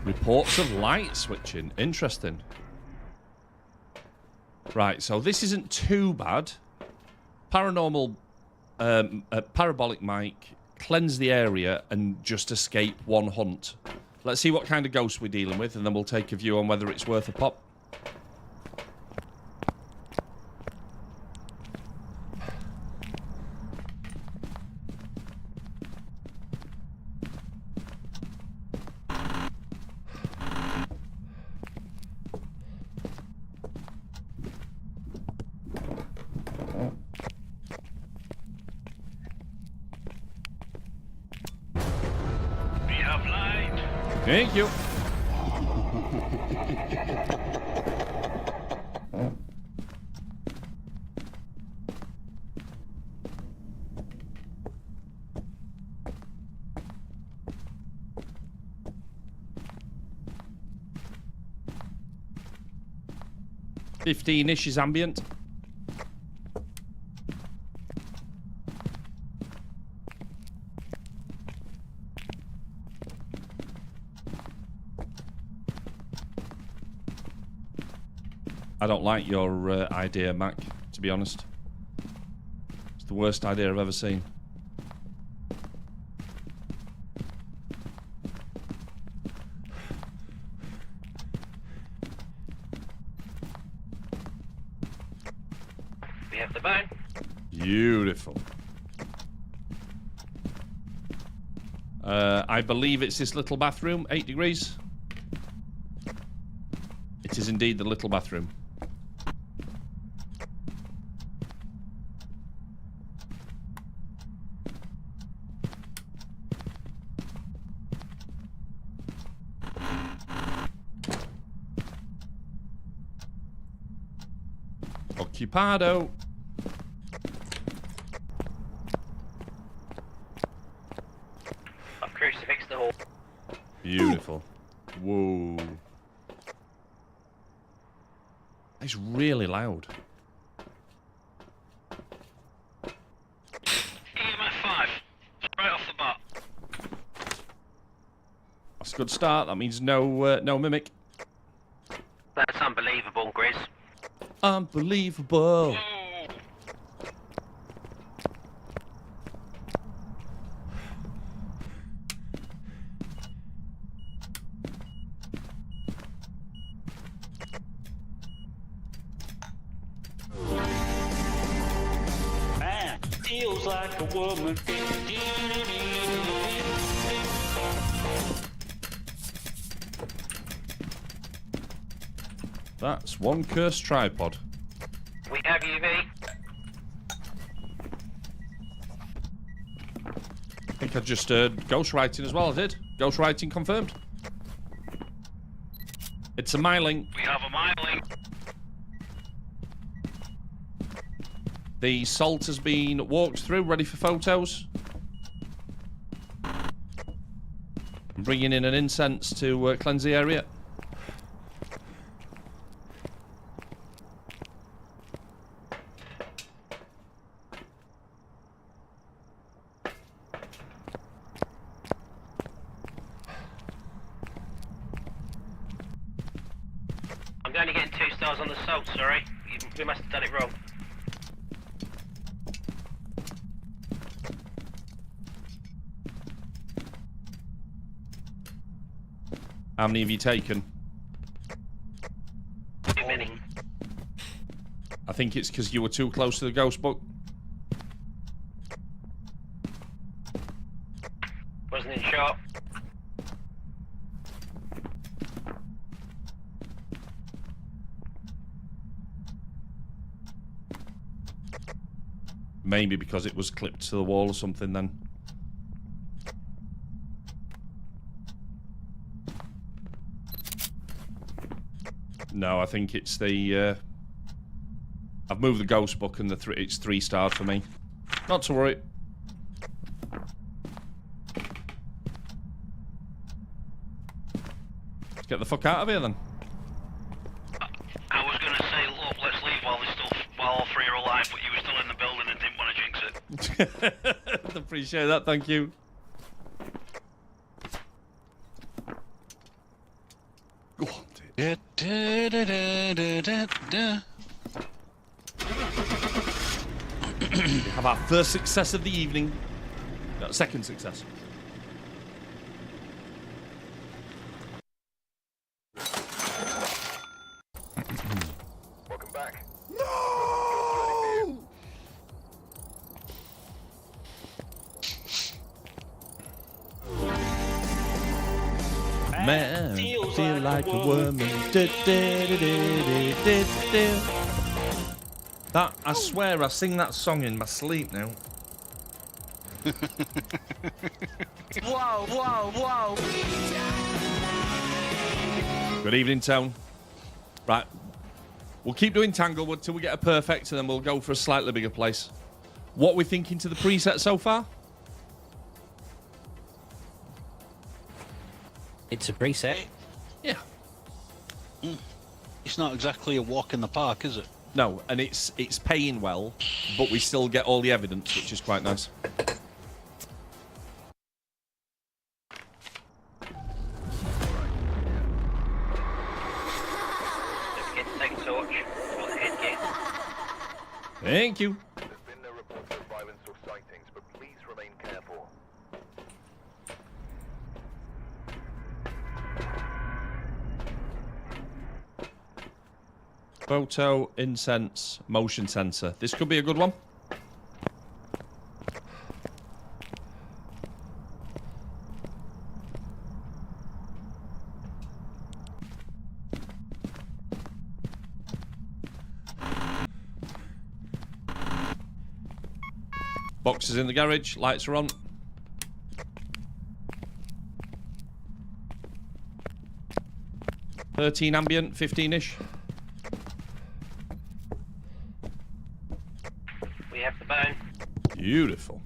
Reports of light switching. Interesting. Right, so this isn't too bad. Paranormal, parabolic mic, cleanse the area, and just escape one hunt. Let's see what kind of ghost we're dealing with, and then we'll take a view on whether it's worth a pop. Thank you. $15-ish is ambient. I don't like your idea, Mac, to be honest. It's the worst idea I've ever seen. We have the bone. Beautiful. I believe it's this little bathroom, 8 degrees. It is indeed the little bathroom. Occupado. I've crucifixed the hall. Beautiful. Whoa. It's really loud. EMF 5. Straight off the bat. That's a good start. That means no mimic. That's unbelievable, Grizz. Unbelievable. Man, feels like a woman. That's one cursed tripod. We have UV. I think I just heard ghostwriting as well, I did. Ghostwriting confirmed. It's a myling. We have a miling. The salt has been walked through, ready for photos. I'm bringing in an incense to cleanse the area. I'm only getting 2 stars on the salt, sorry. We must have done it wrong. How many have you taken? Too many. I think it's because you were too close to the ghost book. Wasn't in sharp. Maybe because it was clipped to the wall or something then. No, I think it's the... I've moved the ghost book and it's 3 stars for me. Not to worry. Let's get the fuck out of here then. I was going to say, look, let's leave while all 3 are alive, but you were still in the building and didn't want to jinx it. Appreciate that, thank you. Go on, dude. We have our first success of the evening. No, second success. Welcome back. No! Man, feel like a woman. That, I swear I sing that song in my sleep now. Whoa, whoa, whoa. Good evening, Tone. Right. We'll keep doing Tanglewood till we get a perfect and then we'll go for a slightly bigger place. What are we thinking to the preset so far? It's a preset. Yeah. It's not exactly a walk in the park, is it? No, and it's paying well, but we still get all the evidence, which is quite nice. Don't forget to take a torch or the headgear. Thank you. There's been no reports of violence or sightings, but please remain careful. Photo, incense, motion sensor. This could be a good one. Boxes in the garage, lights are on. $13 ambient, 15-ish. We have the bone. Beautiful.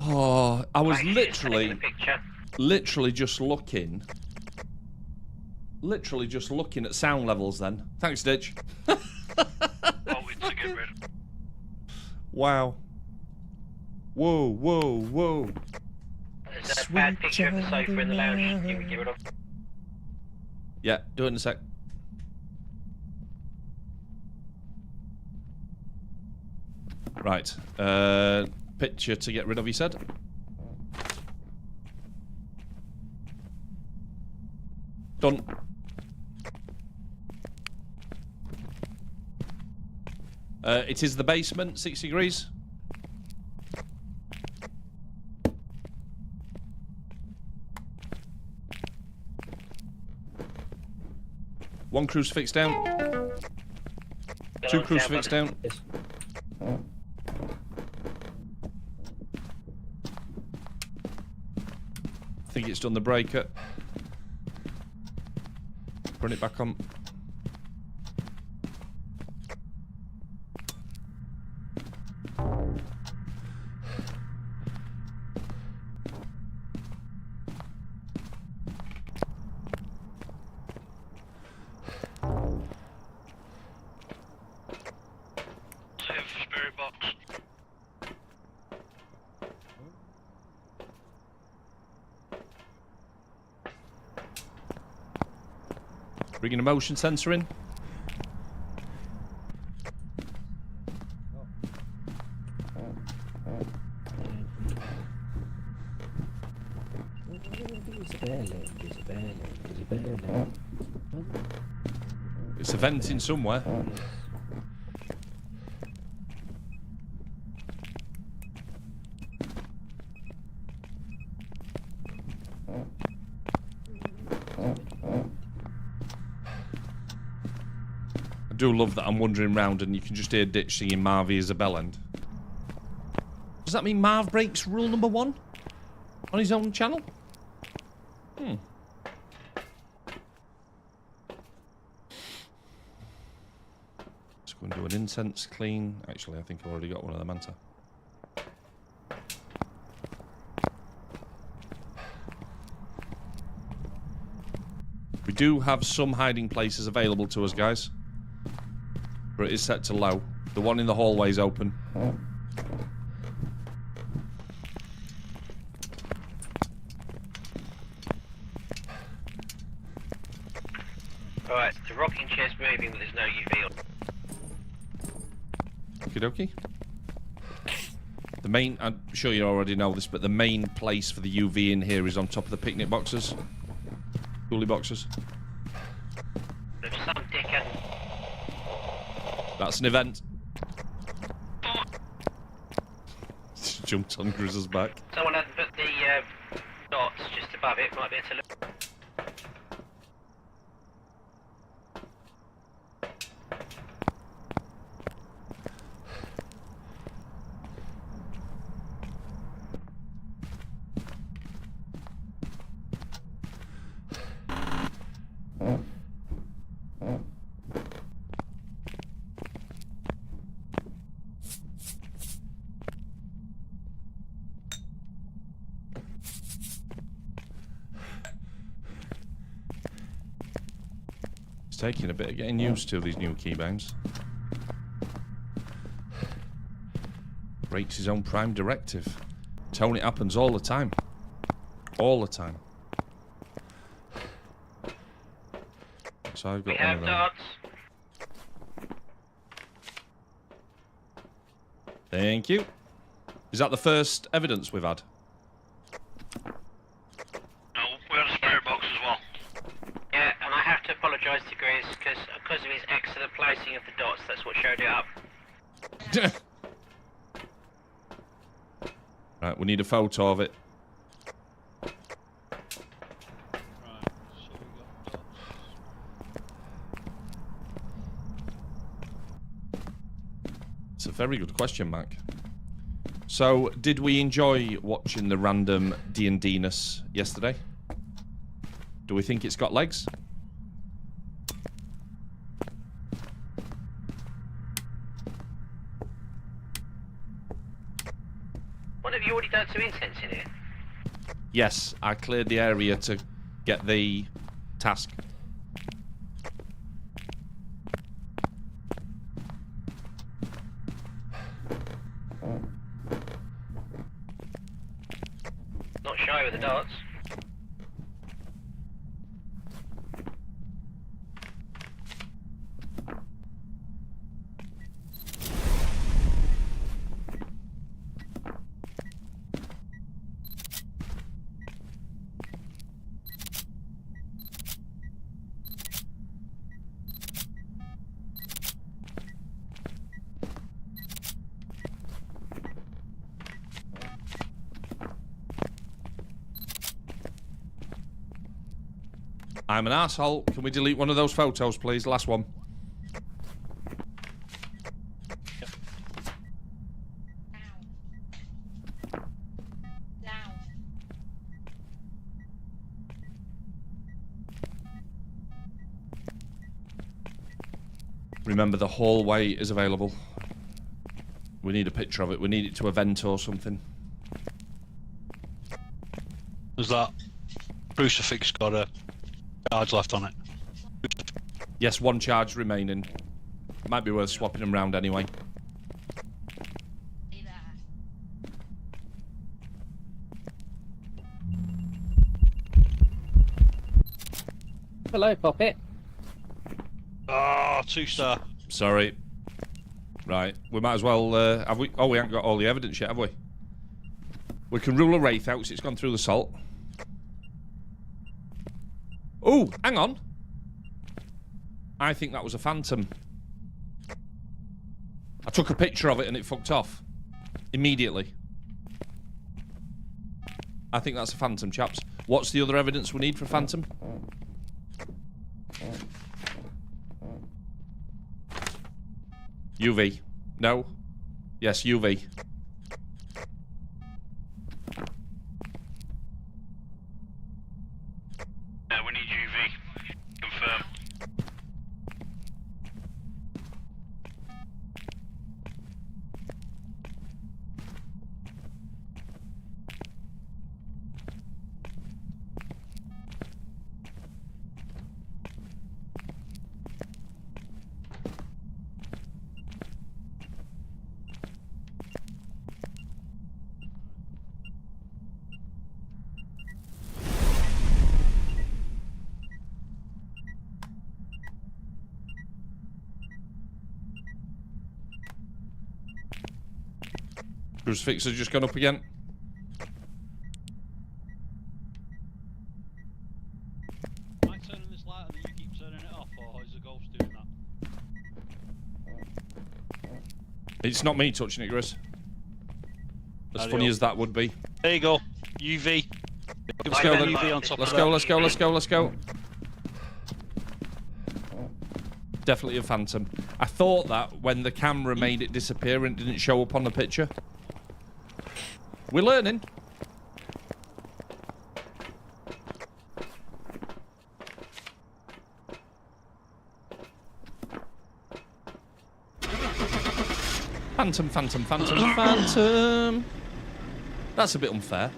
Oh, I was literally just looking at sound levels then. Thanks, Ditch. Wow. Whoa, whoa, whoa. There's a bad picture of the sofa in the lounge. You can get rid of. Yeah, do it in a sec. Right. Picture to get rid of, you said? Done. It is the basement, 60 degrees. One crucifix down. Two crucifix down. Yes. I think it's done the breaker. Run it back on. Spirit box. Bringing a motion sensor in. It's a venting somewhere. I do love that I'm wandering round and you can just hear Ditch singing Marvy is a bellend. Does that mean Marv breaks rule number 1 on his own channel? Hmm. Let's go and do an incense clean. Actually, I think I've already got one of them, haven't I? We do have some hiding places available to us, guys. But it is set to low. The one in the hallway is open. Alright, the rocking chair's moving, but there's no UV on. Okie dokie. The main, I'm sure you already know this, but the main place for the UV in here is on top of the picnic boxes. Coolie boxes. There's some dickhead. That's an event. Just jumped on Grizzle's back. Someone hasn't put the dots just above it, might be able to look. taking a bit of getting used to, these new keybinds. Breaks his own prime directive. Tony, it happens all the time. All the time. So I've got We one have of them. darts. Thank you. Is that the first evidence we've had? No, we had a spirit box as well. Yeah, and I have to apologise to Grizz because of his excellent placing of the dots, that's what showed it up. Right, we need a photo of it. Right, so we got dots. It's a very good question, Mac. So, did we enjoy watching the random D&D-ness yesterday? Do we think it's got legs? What have you already done to incense in here? Yes, I cleared the area to get the task. Not shy with the darts. I'm an asshole. Can we delete one of those photos, please? Last one. Remember, the hallway is available. We need a picture of it. We need it to event or something. There's that crucifix got a charge left on it. Yes, one charge remaining. Might be worth swapping them round anyway. Hello, Poppet. Oh, 2-star. Sorry. Right, we might as well, have we? Oh, we haven't got all the evidence yet, have we? We can rule a wraith out, so it's gone through the salt. Oh, hang on. I think that was a phantom. I took a picture of it and it fucked off. Immediately. I think that's a phantom, chaps. What's the other evidence we need for phantom? UV. No. Yes, UV. Yeah, we need UV. Confirm. Crucifix has just gone up again. Am I turning this light on and you keep turning it off, or is the ghost doing that? It's not me touching it, Chris. As Adios. funny as that would be. There you go. UV. Let's go, then. UV on top Let's of go, that. let's go, let's go, let's go. Definitely a phantom. I thought that when the camera made it disappear and didn't show up on the picture. We're learning. Phantom, phantom, phantom, phantom. That's a bit unfair.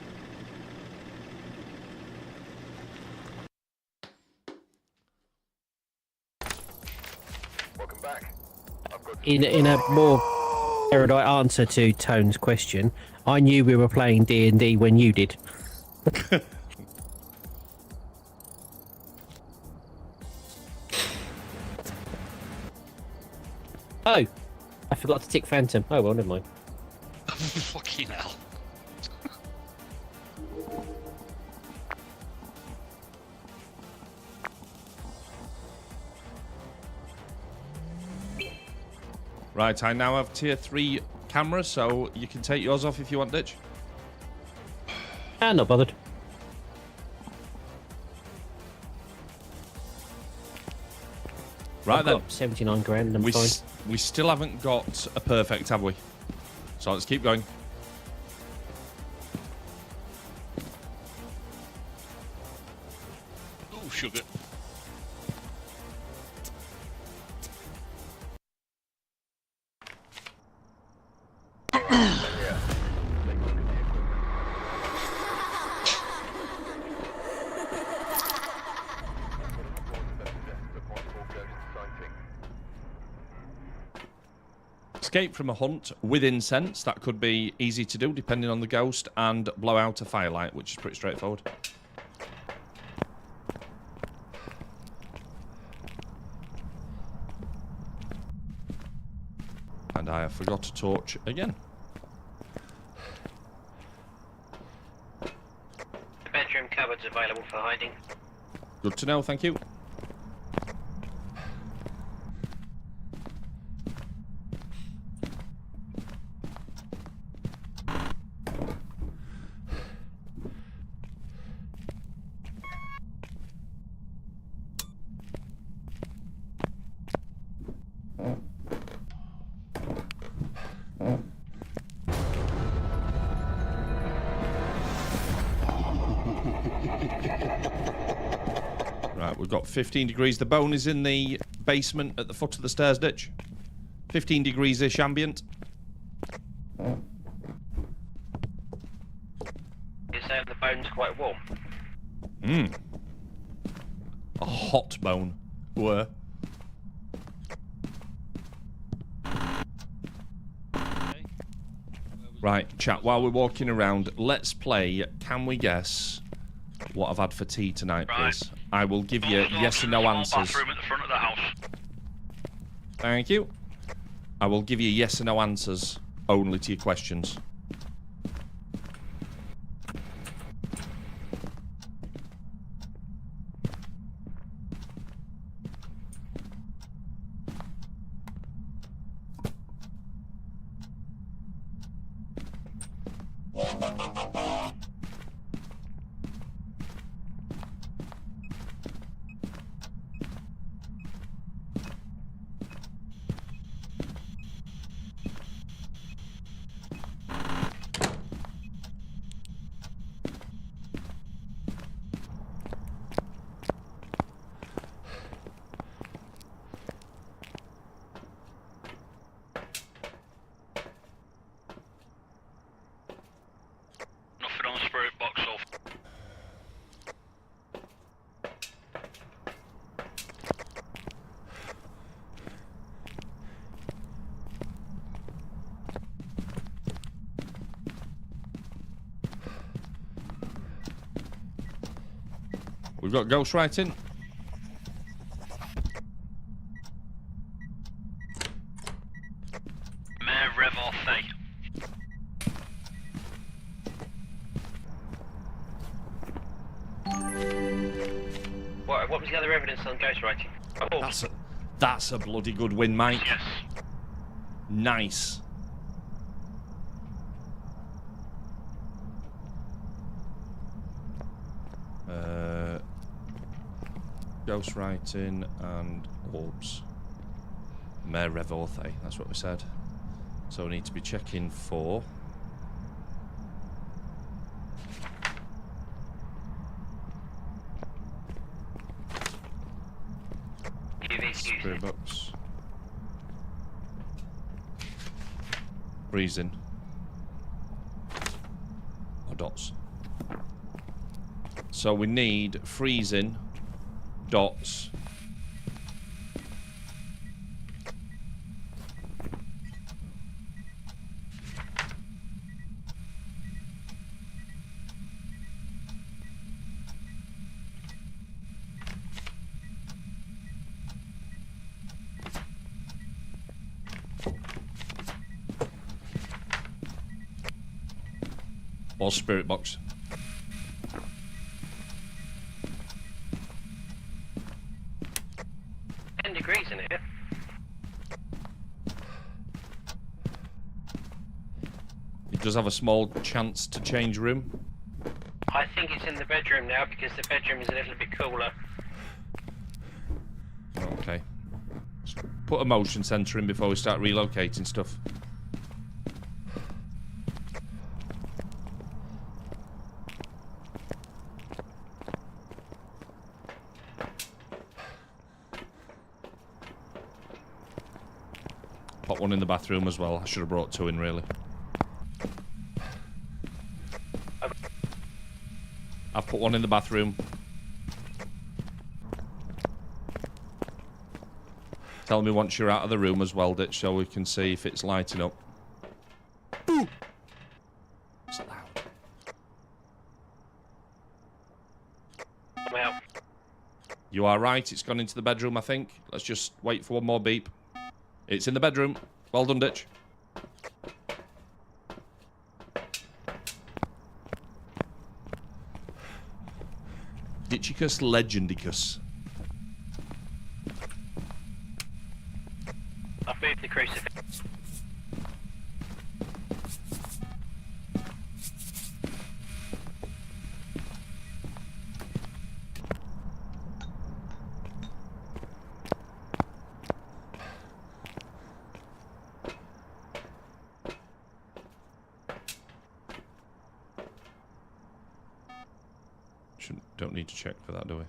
in a more erudite answer to Tone's question, I knew we were playing D&D when you did. Oh, I forgot to tick Phantom. Oh well, never mind. Fucking hell. Right, I now have tier 3 camera, so you can take yours off if you want, Ditch. Ah, not bothered. Right I've then. got 79 grand. I'm fine. We still haven't got a perfect, have we? So let's keep going. Oh, sugar. Escape from a hunt with incense. That could be easy to do depending on the ghost, and blow out a firelight, which is pretty straightforward. And I have forgot to torch again. The bedroom cupboard's available for hiding. Good to know, thank you. Right, we've got 15 degrees. The bone is in the basement at the foot of the stairs ditch. 15 degrees-ish ambient. You're saying the bone's quite warm? A hot bone. Were. Right, chat, while we're walking around, let's play Can We Guess What I've Had for Tea Tonight, please. I will give you yes or no answers. Bathroom at the front of the house. Thank you. I will give you yes or no answers only to your questions. Nothing on the spirit box off. We've got ghostwriting. Mayor Rev Thay. What was the other evidence on ghostwriting? Oh, That's a bloody good win, mate. Yes. Nice. Ghostwriting and orbs. Mayor Revorthe, that's what we said. So we need to be checking for spirit box. Freezing. Or dots. So we need freezing, dots, Or spirit box. 10 degrees in here. It does have a small chance to change room. I think it's in the bedroom now because the bedroom is a little bit cooler. Okay. Let's put a motion sensor in before we start relocating stuff. Put one in the bathroom as well. I should have brought two in, really. I've put one in the bathroom. Tell me once you're out of the room as well, Ditch, so we can see if it's lighting up. Ooh. It's loud. I'm out. You are right, it's gone into the bedroom, I think. Let's just wait for one more beep. It's in the bedroom. Well done, Ditch. Ditchicus Legendicus. I've moved the crucifix. Don't need to check for that, do we?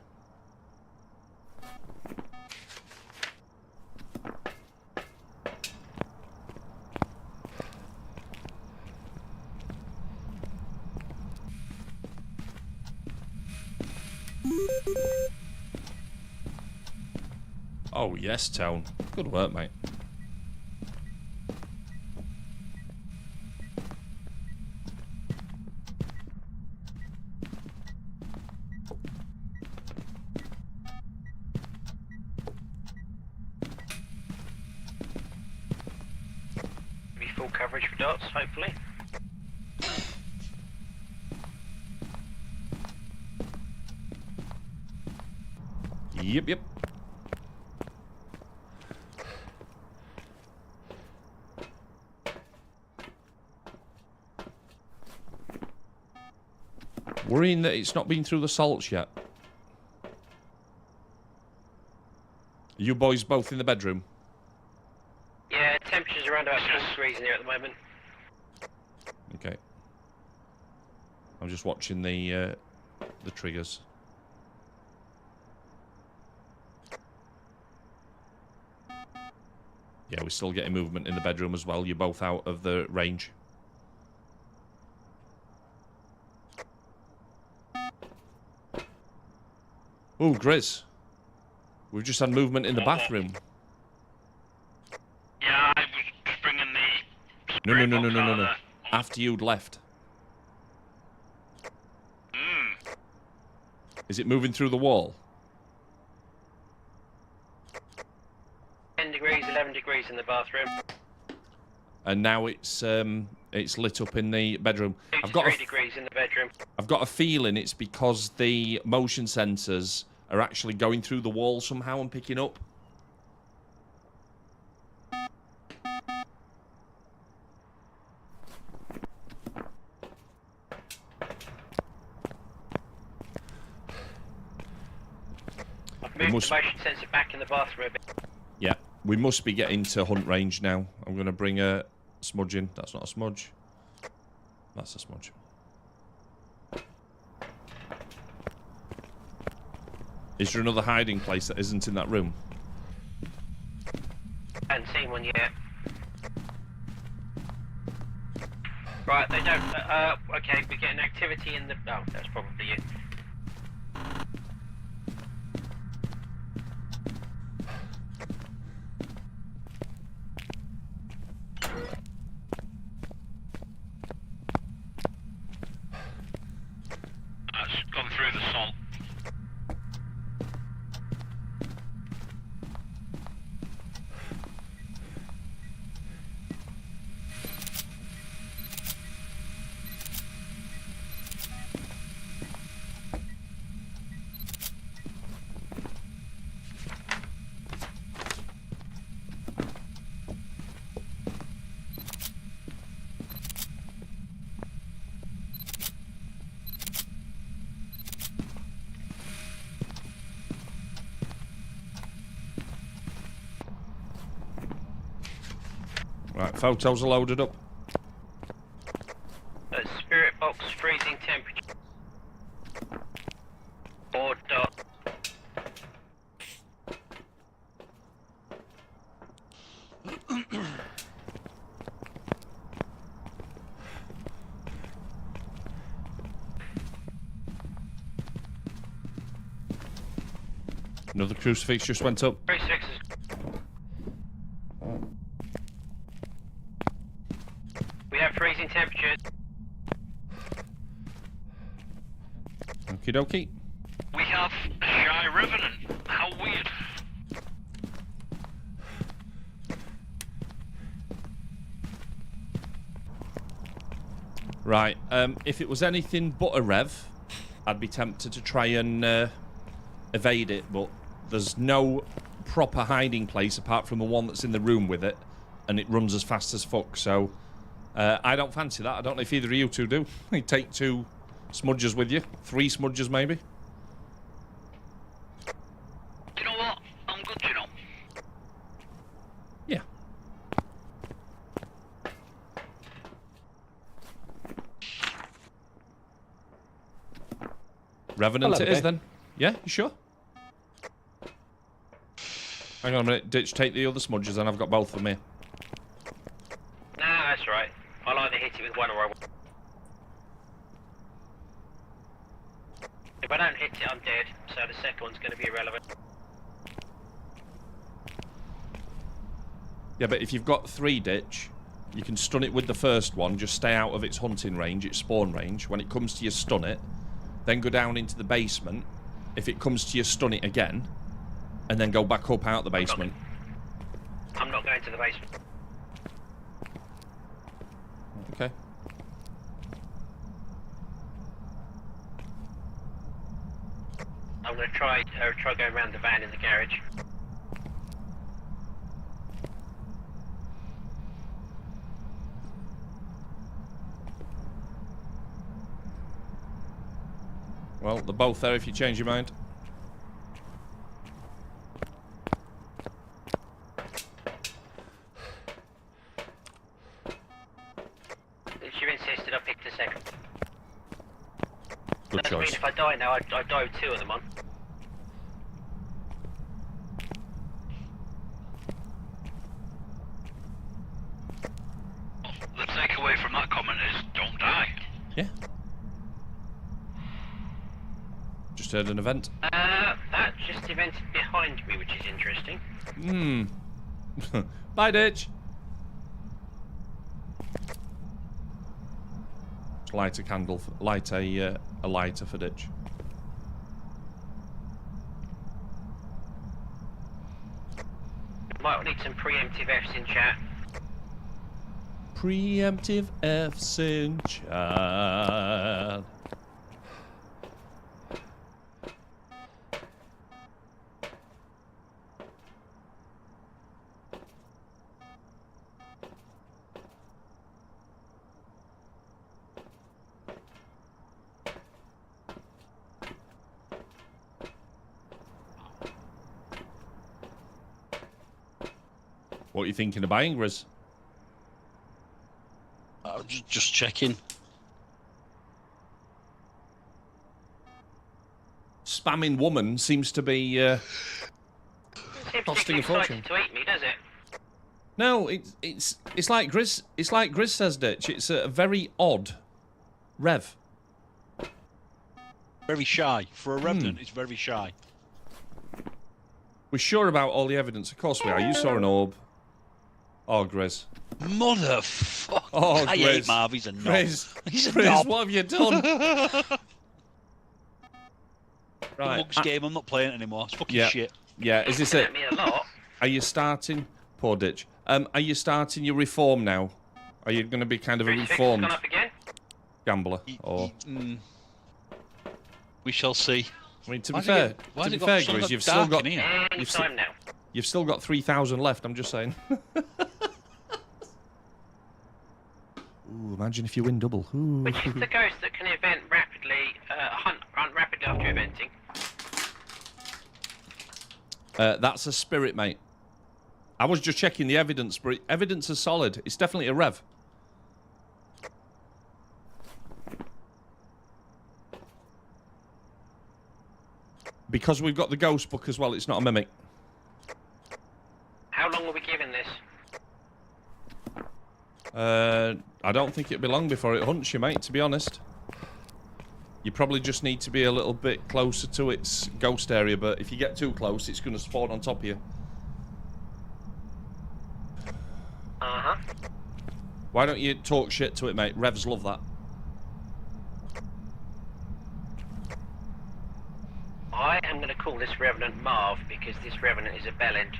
Oh, yes, Tone. Good work, mate. Be full coverage for dots, hopefully. Yep. Worrying that it's not been through the salts yet. You boys both in the bedroom? Yeah, temperature's around about 4 degrees in here at the moment. Okay. I'm just watching the triggers. Yeah, we're still getting movement in the bedroom as well. You're both out of the range. Oh, Grizz. We've just had movement in the bathroom. Yeah, we just bring in the... No. After you'd left. Is it moving through the wall? 10 degrees, 11 degrees in the bathroom. And now it's lit up in the bedroom. 2 to 3 degrees in the bedroom. I've got a feeling it's because the motion sensors are actually going through the wall somehow and picking up. I've moved the motion sensor back in the bathroom a bit. Yeah, we must be getting to hunt range now. I'm going to bring a smudge in. That's not a smudge. That's a smudge. Is there another hiding place that isn't in that room? I haven't seen one yet. Right, they don't... okay, we're getting activity in the... Oh, that's probably it. That's gone through the salt. Right, photos are loaded up. Spirit box freezing temperature. Board dot. Another crucifix just went up. Crucifixes. We have freezing temperatures. Okie dokie. We have a shy revenant. How weird. Right, if it was anything but a rev, I'd be tempted to try and evade it, but there's no proper hiding place apart from the one that's in the room with it, and it runs as fast as fuck, so I don't fancy that. I don't know if either of you two do. You take 2 smudges with you, 3 smudges maybe. You know what? I'm good, you know. Yeah. Revenant Hello it is there. then. Yeah, you sure? Hang on a minute, Ditch, take the other smudges and I've got both of them here. Nah, that's right. I'll either hit it with one or I won't. If I don't hit it, I'm dead, so the second one's going to be irrelevant. Yeah, but if you've got 3 Ditch, you can stun it with the first one, just stay out of its hunting range, its spawn range. When it comes to you, stun it. Then go down into the basement. If it comes to you, stun it again. And then go back up out the basement. I'm not going to the basement. Okay. I'm going to try going around the van in the garage. Well, they're both there if you change your mind. If you insisted, I picked a second. Good Doesn't mean choice. if I die now, I die with 2 of them on. The takeaway from that comment is don't die. Yeah. Just heard an event. That just evented behind me, which is interesting. Hmm. Bye, Ditch. Light a candle. Light a lighter for Ditch. Might need some preemptive Fs in chat. Preemptive F's in chat. What are you thinking of buying, Riz? Just checking. Spamming woman seems to be Seems costing a particularly fortune. excited to eat me, does it? No, it's like Grizz. It's like Grizz says, Ditch. It's a very odd rev. Very shy. For a revenant, it's very shy. We're sure about all the evidence. Of course we are. You saw an orb. Oh, Grizz. Motherfucker. Oh, I Grizz. hate Marv, he's a knob. Grizz. He's a Grizz, knob. what have you done? The Right. Mugs game, I'm not playing it anymore. It's fucking Yeah. shit. Yeah, is this At it? me a lot. Are you starting? Poor Ditch. Are you starting your reform now? Are you going to be kind of a Crucifix has reformed gone up again. gambler? Or We shall see. I mean, to Why be has it fair, got- why to has be it got fair, so Grizz, got you've still dark got in here? Any You've time now. you've still got 3,000 left. I'm just saying. Ooh, imagine if you win double. Ooh. Which is the ghost that can event rapidly, run rapidly after eventing. That's a spirit, mate. I was just checking the evidence, but evidence is solid. It's definitely a rev. Because we've got the ghost book as well, it's not a mimic. How long are we giving this? I don't think it'll be long before it hunts you, mate, to be honest. You probably just need to be a little bit closer to its ghost area, but if you get too close, it's going to spawn on top of you. Uh-huh. Why don't you talk shit to it, mate? Revs love that. I am going to call this Revenant Marv because this Revenant is a bellend.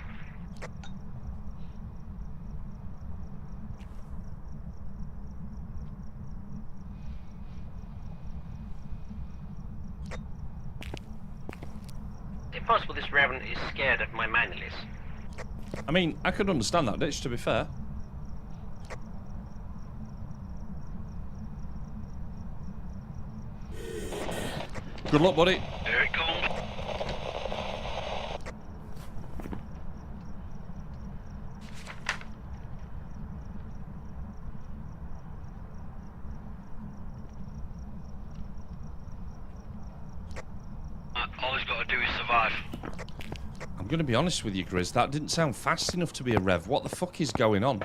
Is it possible this Revenant is scared of my manualist? I mean, I could understand that, Ditch, to be fair. Good luck, buddy. Here it comes. All he's got to do is survive. I'm going to be honest with you, Grizz. That didn't sound fast enough to be a rev. What the fuck is going on?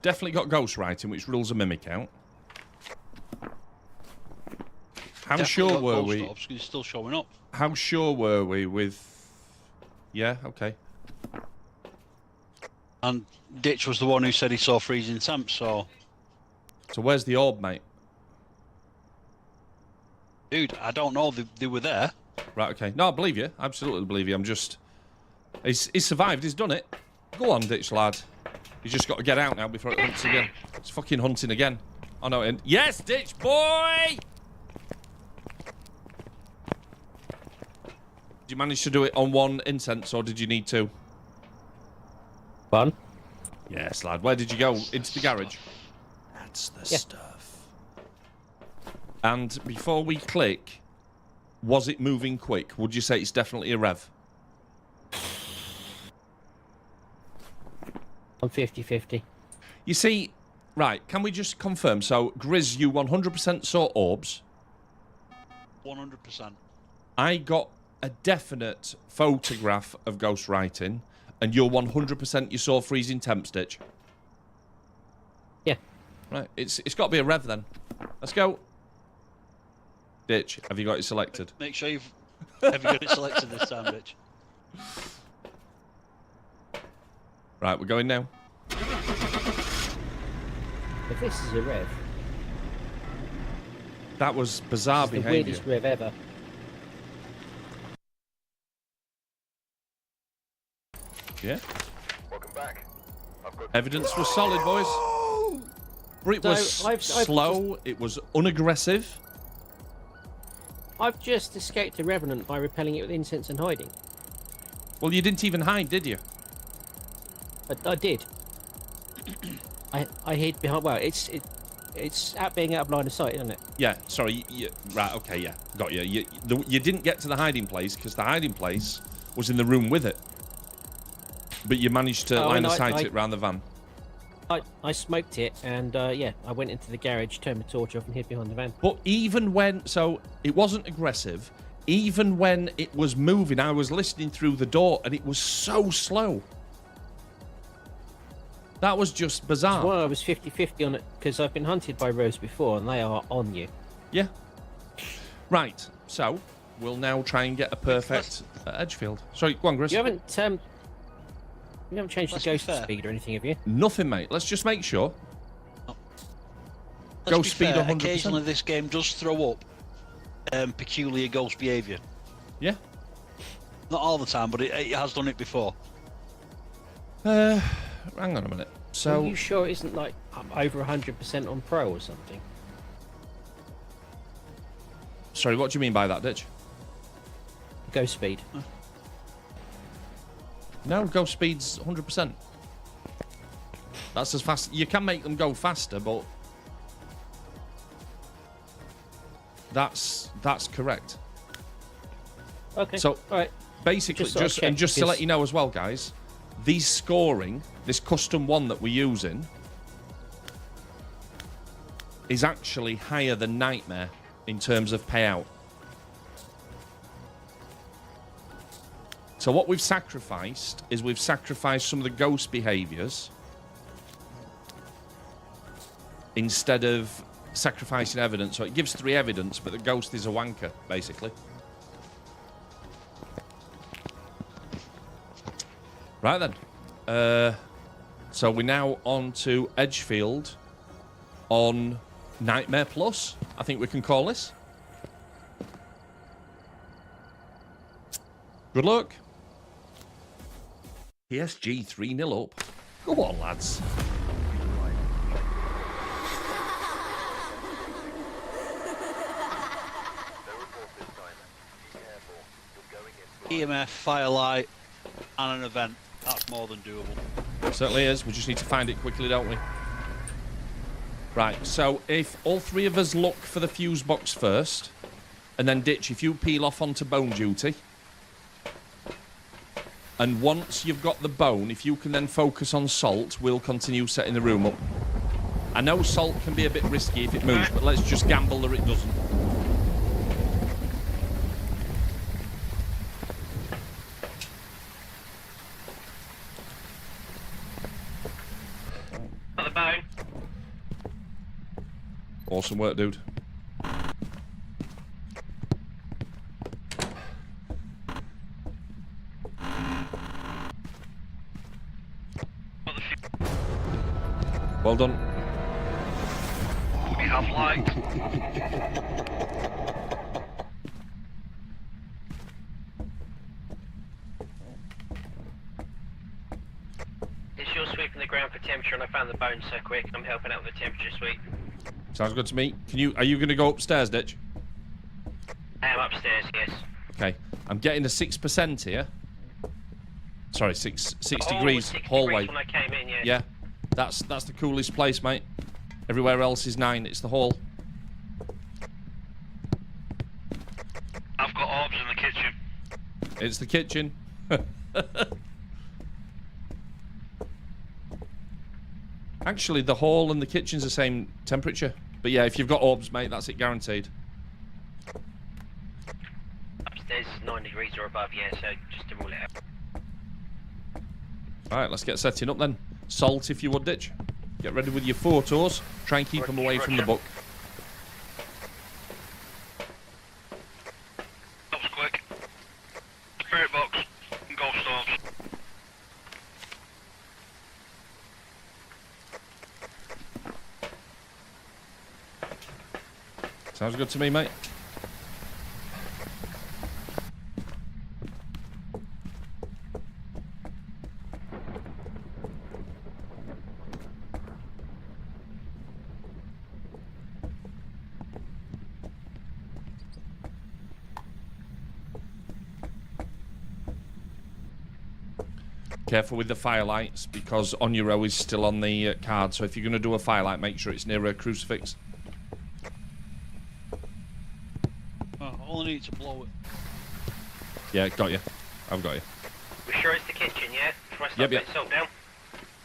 Definitely got ghostwriting, which rules a mimic out. How sure were we? He's still showing up. How sure were we with... Yeah, okay. And Ditch was the one who said he saw freezing temps, so... So where's the orb, mate? Dude, I don't know. They were there. Right, okay. No, I believe you. Absolutely believe you. I'm just... He's survived. He's done it. Go on, Ditch, lad. He's just got to get out now before it hunts again. It's fucking hunting again. Oh, no. And yes, Ditch, boy! Did you manage to do it on one incense, or did you need two? One. Yes, lad. Where did you go? Into the garage? That's the stuff. And before we click, was it moving quick? Would you say it's definitely a rev? I'm 50-50. You see, right, can we just confirm? So, Grizz, you 100% saw orbs. 100%. I got a definite photograph of ghostwriting, and you're 100% you saw freezing temp, Stitch. Yeah. Right, it's got to be a rev then. Let's go. Ditch, have you got it selected? Make sure you've... Have you got it selected this time, Rich? Right, we're going now. If this is a rev, That was bizarre it's the behaviour. weirdest rev ever. Yeah. Welcome back. I've got Evidence was solid, boys. But it was So, I've slow, it was unaggressive. I've just escaped a revenant by repelling it with incense and hiding. Well, you didn't even hide, did you? I did. I hid behind. Well, it's at being out of line of sight, isn't it? Yeah, sorry. Right, okay, yeah. Got you. You didn't get to the hiding place because the hiding place was in the room with it. But you managed to line of sight it round the van. I smoked it, and yeah, I went into the garage, turned my torch off, and hid behind the van. But even when... So, it wasn't aggressive. Even when it was moving, I was listening through the door, and it was so slow. That was just bizarre. Well, I was 50-50 on it, because I've been hunted by rows before, and they are on you. Yeah. Right, so, we'll now try and get a perfect Edgefield. Sorry, go on, Gris. You haven't changed the ghost speed or anything, have you? Nothing, mate. Let's just make sure. Let's Ghost be speed fair, 100%. occasionally this game does throw up peculiar ghost behaviour. Yeah. Not all the time, but it has done it before. Hang on a minute. So, Are you sure it isn't like over 100% on pro or something? sorry, what do you mean by that, Ditch? Ghost speed. No, ghost speed's 100%. That's as fast. You can make them go faster, but That's correct. Okay. So all right. basically, Just sort of check, just to because- let you know as well, guys, these scoring, this custom one that we're using, is actually higher than Nightmare in terms of payout. So what we've sacrificed is we've sacrificed some of the ghost behaviours instead of sacrificing evidence. So it gives 3 evidence, but the ghost is a wanker, basically. Right then. So we're now on to Edgefield on Nightmare Plus, I think we can call this. Good luck. PSG 3-0 up. Go on, lads. EMF, firelight, and an event. That's more than doable. Certainly is. We just need to find it quickly, don't we? Right, so if all 3 of us look for the fuse box first, and then Ditch, if you peel off onto bone duty, and once you've got the bone, if you can then focus on Salt, we'll continue setting the room up. I know Salt can be a bit risky if it moves, but let's just gamble that it doesn't. Got the bone. Awesome work, dude. Well done. We have light. It's your sweeping the ground for temperature, and I found the bone so quick. I'm helping out with the temperature sweep. Sounds good to me. Are you going to go upstairs, Ditch? I am upstairs, yes. Okay. I'm getting a 6% here. Sorry, 6 Oh, degrees 6 hallway. degrees when I came in, yeah. Yeah. That's the coolest place, mate. Everywhere else is 9. It's the hall. I've got orbs in the kitchen. It's the kitchen. Actually, the hall and the kitchen's the same temperature. But yeah, if you've got orbs, mate, that's it guaranteed. Upstairs is 9 degrees or above, yeah, so just to rule it out. Alright, let's get setting up then. Salt, if you would, Ditch. Get ready with your photos. Try and keep them away from the book. That was quick. Spirit box and ghost orbs. Sounds good to me, mate. Careful with the firelights, because on your row is still on the card. So if you're going to do a firelight, make sure it's near a crucifix. Oh, only need to blow it. Yeah, got you. I've got you. We're sure it's the kitchen, yeah? Before I start Yep. putting salt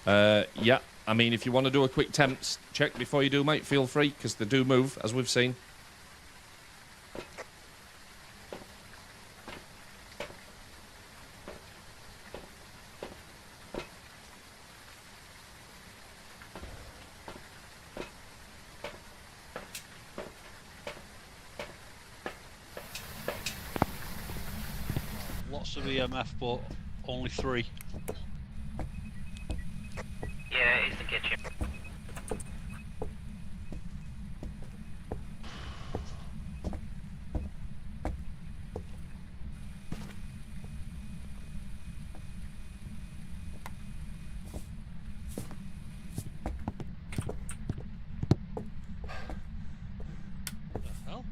down? Yeah. I mean, if you want to do a quick temps check before you do, mate, feel free, because they do move, as we've seen. Lots of EMF, but only 3. Yeah, it's the kitchen. What the hell?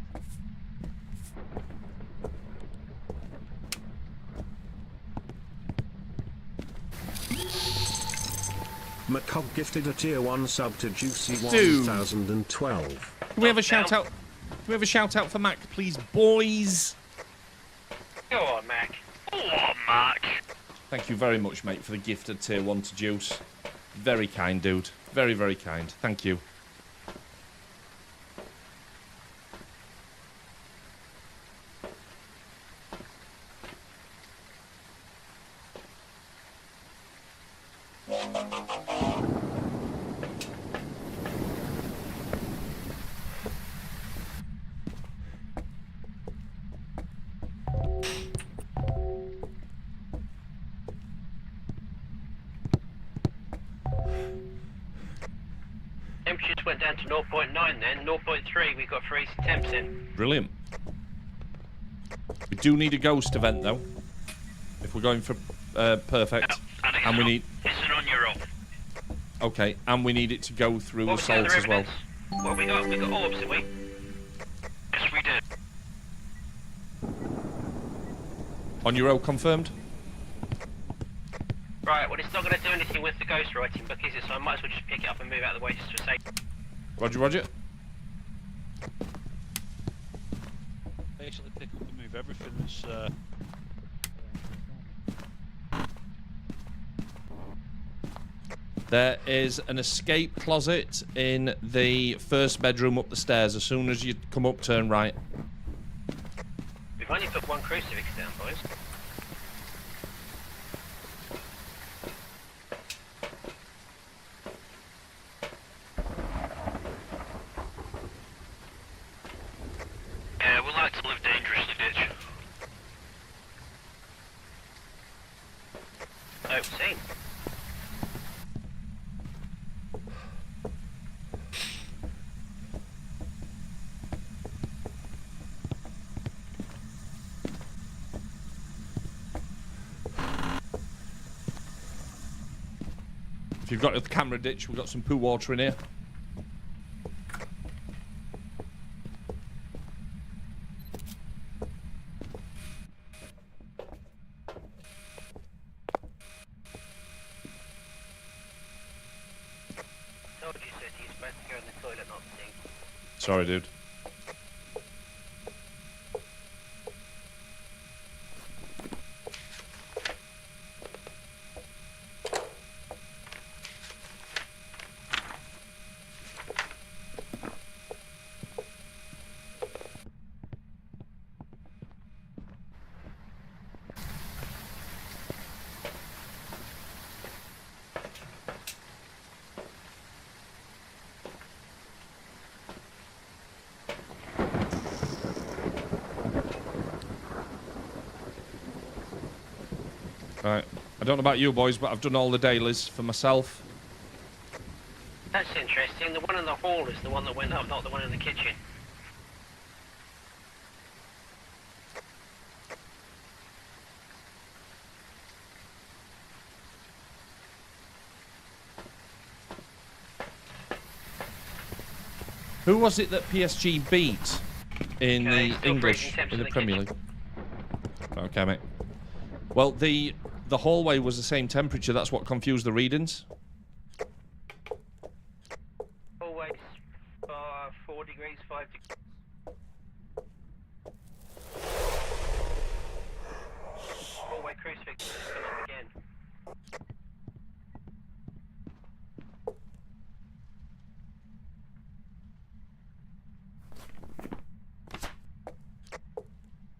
McCog gifted a tier 1 sub to Juicy Dude. 1012. Can we have a shout out? Can we have a shout out for Mac, please, boys? Go on, Mac. Go on, Mac. Thank you very much, mate, for the gift of tier 1 to Juice. Very kind, dude. Very, very kind. Thank you. Temperatures went down to 0.9 then, 0.3 we got freezing temps in. Brilliant. We do need a ghost event, though. If we're going for perfect. And we need... It's an on your own. Okay, and we need it to go through What the was the other salts as well. evidence? What we got? We got orbs, did we? Yes, we did. On your own, confirmed? Right, well it's not going to do anything with the ghost writing book, is it? So I might as well just pick it up and move out of the way just to say... Roger, roger. Basically pick up and move everything that's... There is an escape closet in the first bedroom up the stairs. As soon as you come up, turn right. We've only put one crucifix down, boys. Yeah, we like to live dangerously, Ditch. Oh, seen. If you've got the camera ditch, we've got some poo water in here. Told you, said you're supposed to go in the toilet, not the sink. Sorry, dude. Right. I don't know about you boys, but I've done all the dailies for myself. That's interesting. The one in the hall is the one that went up, not the one in the kitchen. Who was it that PSG beat in Okay, the still English, freezing temps in in the the Premier League? Okay, mate. Well, the hallway was the same temperature. That's what confused the readings. Always 4 degrees, 5 degrees. Hallway crucifix has gone up again.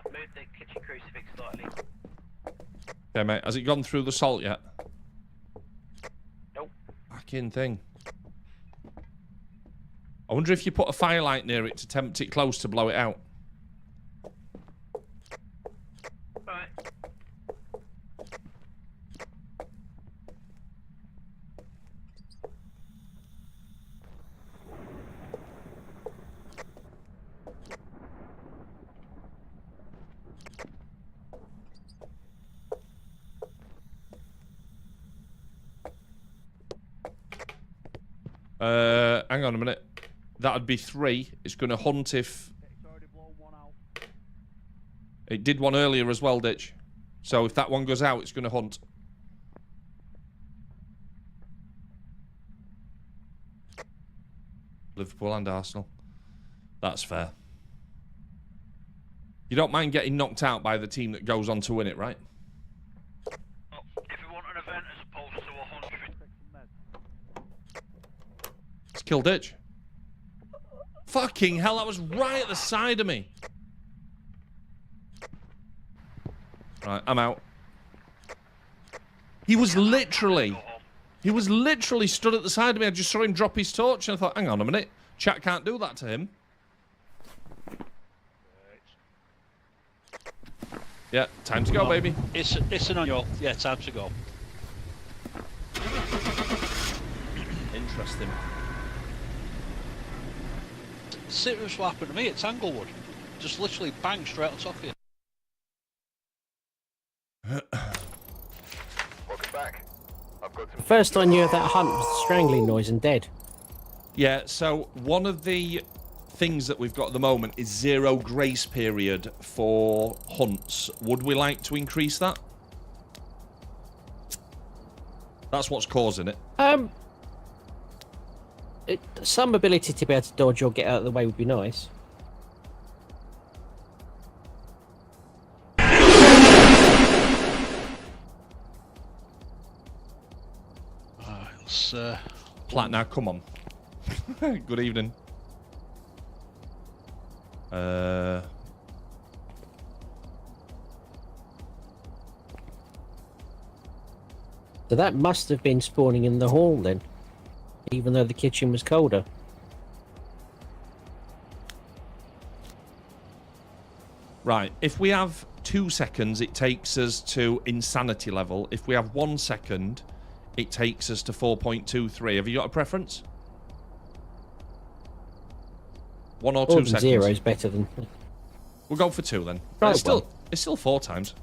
Move the kitchen crucifix slightly. Okay, mate. Has it gone through the salt yet? Nope. Fucking thing. I wonder if you put a firelight near it to tempt it close to blow it out. Right. Hang on a minute. That'd be 3. It's going to hunt if... It did one earlier as well, Ditch. So if that one goes out, it's going to hunt. Liverpool and Arsenal. That's fair. You don't mind getting knocked out by the team that goes on to win it, right? Well, if we want an event as opposed to 100. It's kill ditch. Fucking hell, that was right at the side of me. Right, I'm out. He was literally stood at the side of me. I just saw him drop his torch and I thought, hang on a minute. Chat can't do that to him. Yeah, time to go, baby. It's an on your... Yeah, time to go. Interesting. Serious what happened to me at Tanglewood. Just literally bang straight on top of you. Welcome back. I've got some... First I knew of that hunt was the strangling noise and dead. Yeah, so one of the things that we've got at the moment is 0 grace period for hunts. Would we like to increase that? That's what's causing it. Some ability to be able to dodge or get out of the way would be nice. Let's... Plat now, come on. Good evening. So that must have been spawning in the hall then, even though the kitchen was colder. Right, if we have 2 seconds, it takes us to insanity level. If we have 1 second, it takes us to 4.23. Have you got a preference? 1 or 2 seconds? 0 is better than... We'll go for 2 then. Right, It's still 4 times.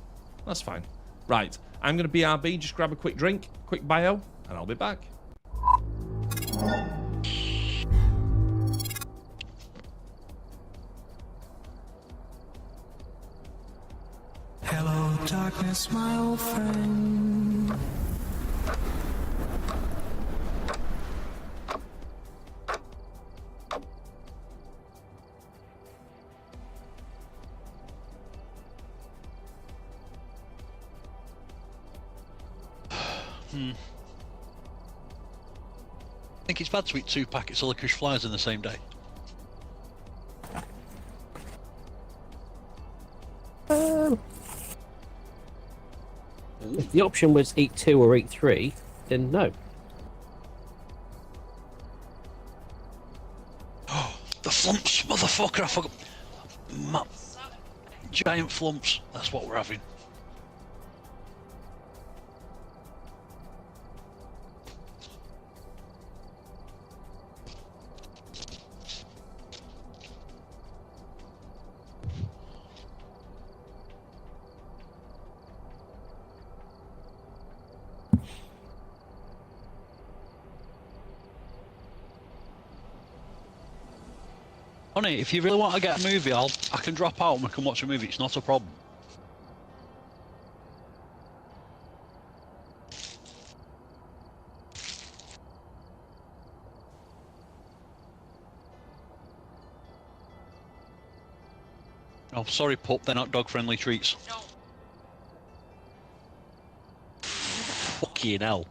That's fine. Right, I'm going to BRB, just grab a quick drink, quick bio, and I'll be back. Hello, darkness, my old friend. I think it's bad to eat 2 packets of licorice flies in the same day. If the option was eat 2 or eat 3, then no. The flumps, motherfucker! I forgot. Giant flumps. That's what we're having. Honey, if you really want to get a movie, I can drop out and we can watch a movie. It's not a problem. Oh, sorry, pup. They're not dog-friendly treats. No. Fucking hell.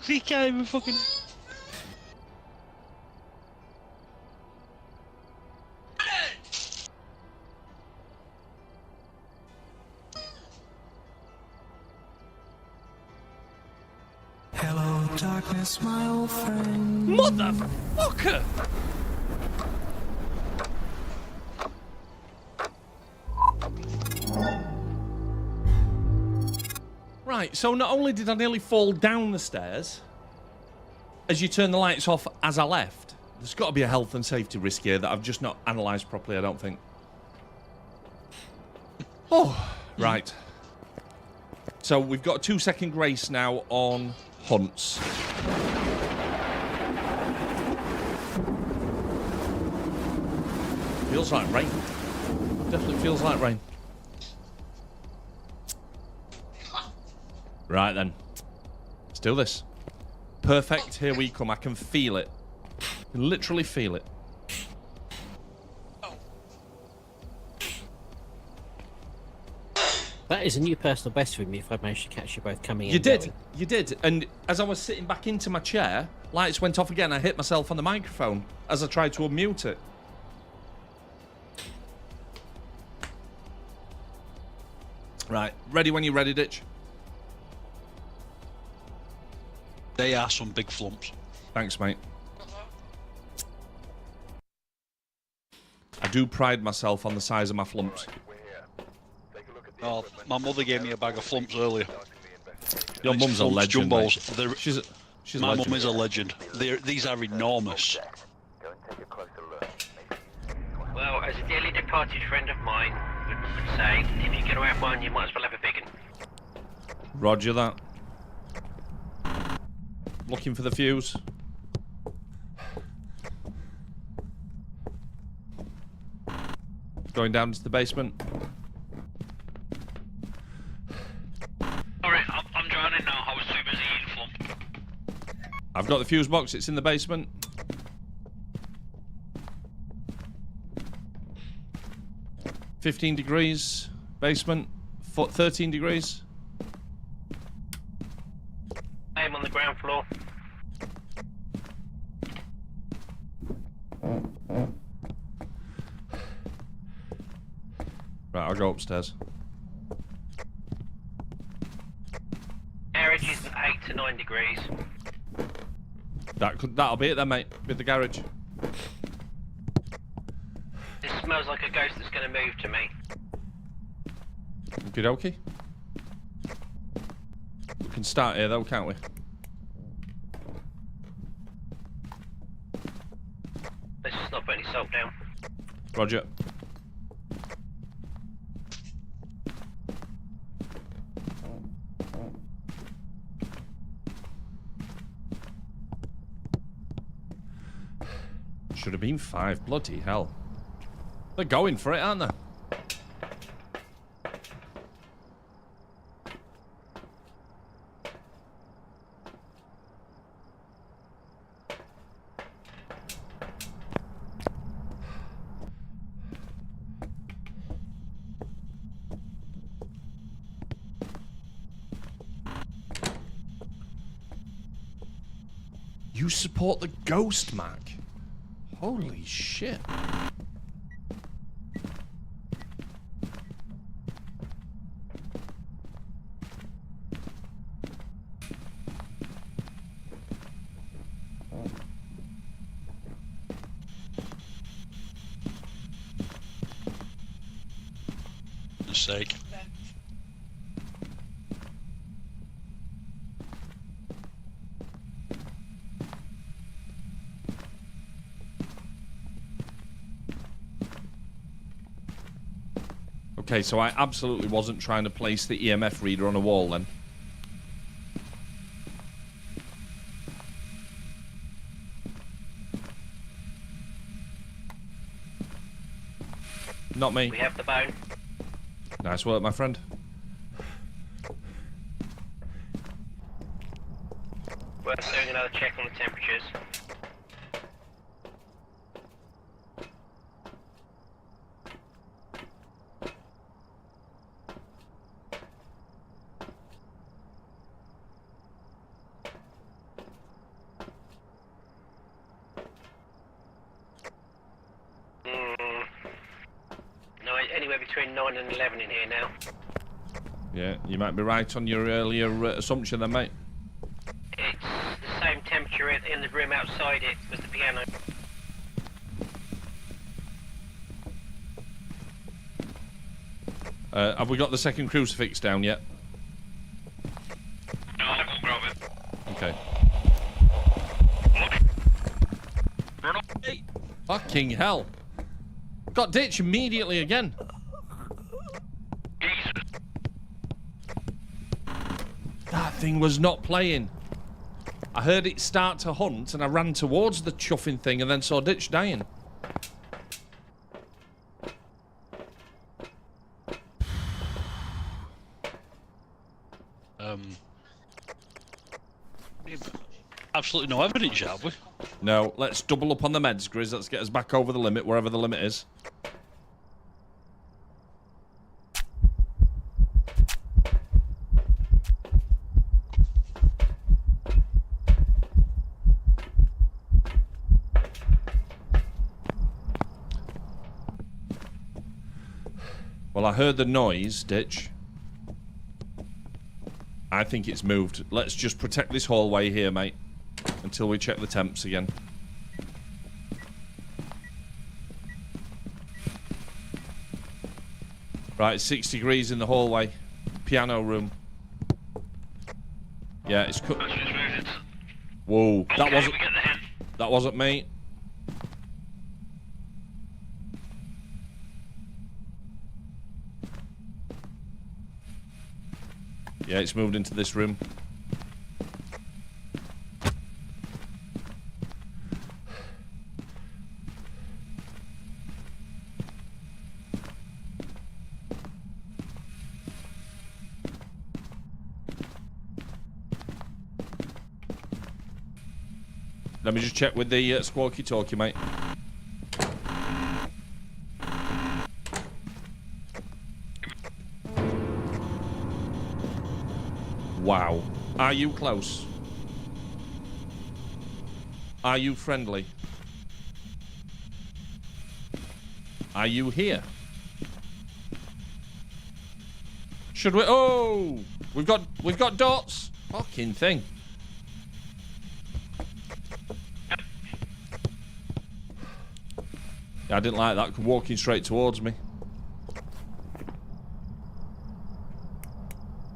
He can't even fucking... Hello, darkness, my old friend. Motherfucker! Right, so not only did I nearly fall down the stairs, as you turn the lights off as I left, there's got to be a health and safety risk here that I've just not analysed properly, I don't think. Oh, right. So we've got a 2-second grace now on hunts. Feels like rain. Definitely feels like rain. Right then. Let's do this. Perfect. Here we come. I can feel it. I can literally feel it. That is a new personal best for me if I managed to catch you both coming in. You did. You did. And as I was sitting back into my chair, lights went off again. I hit myself on the microphone as I tried to unmute it. Right. Ready when you're ready, Ditch. They are some big flumps. Thanks, mate. I do pride myself on the size of my flumps. We're here. Take a look at the Oh, my mother gave me a bag of flumps earlier. Your It's mum's a flumps legend, jumbos. mate. She's a My legend. mum is a legend. These are enormous. Go and take a closer look. Well, as a dearly departed friend of mine would say, if you're going to have one, you might as well have a big one. Roger that. Looking for the fuse. Going down to the basement. Sorry, I'm drowning now. I was too busy eating flump. I've got the fuse box. It's in the basement. $15 degrees. Basement. 13 degrees. I'm on the ground floor. Right, I'll go upstairs. Garage is 8 to 9 degrees. That'll be it then, mate. With the garage. This smells like a ghost that's going to move to me. Okie dokie. We can start here though, can't we? Let's just not put any salt down. Roger. Should have been 5. Bloody hell. They're going for it, aren't they? You support the ghost, Mac? Holy shit. For sake. Okay, so I absolutely wasn't trying to place the EMF reader on a wall then. Not me. We have the bone. Nice work, my friend. Worth doing another check on the temperatures. No, anywhere between 9 and 11 in here now. Yeah, you might be right on your earlier assumption then, mate. It's the same temperature in the room outside it was the piano. Have we got the second crucifix down yet? No, I will grab it. Okay. Run up. Hey. Fucking hell. Got ditched immediately again. Jesus. That thing was not playing. I heard it start to hunt and I ran towards the chuffing thing and then saw Ditch dying. I've absolutely no evidence yet, have we? No, let's double up on the meds, Grizz. Let's get us back over the limit, wherever the limit is. Well, I heard the noise, Ditch. I think it's moved. Let's just protect this hallway here, mate, until we check the temps again. Right, 6 degrees in the hallway. Piano room. Yeah, it's cut. Let's just move it. Whoa, that Okay, wasn't... we get the hint. That wasn't me. Yeah, it's moved into this room. Let me just check with the squawky talkie, mate. Wow. Are you close? Are you friendly? Are you here? Should we? Oh, we've got dots. Fucking thing. Yeah, I didn't like that. Walking straight towards me.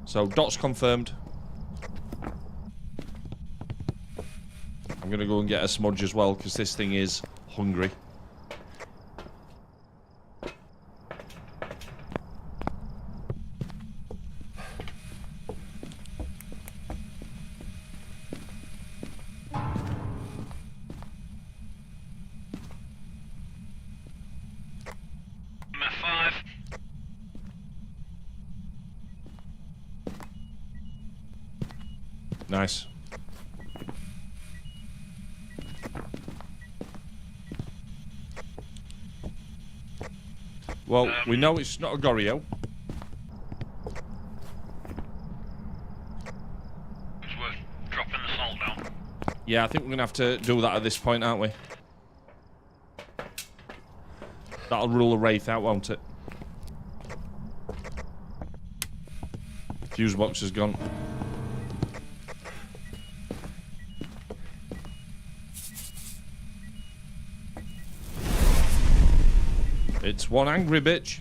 So dots confirmed. I'm gonna go and get a smudge as well because this thing is hungry. F5. Nice. Well, we know it's not a Goryo. It's worth dropping the salt down. Yeah, I think we're gonna have to do that at this point, aren't we? That'll rule a wraith out, won't it? Fuse box is gone. It's one angry bitch.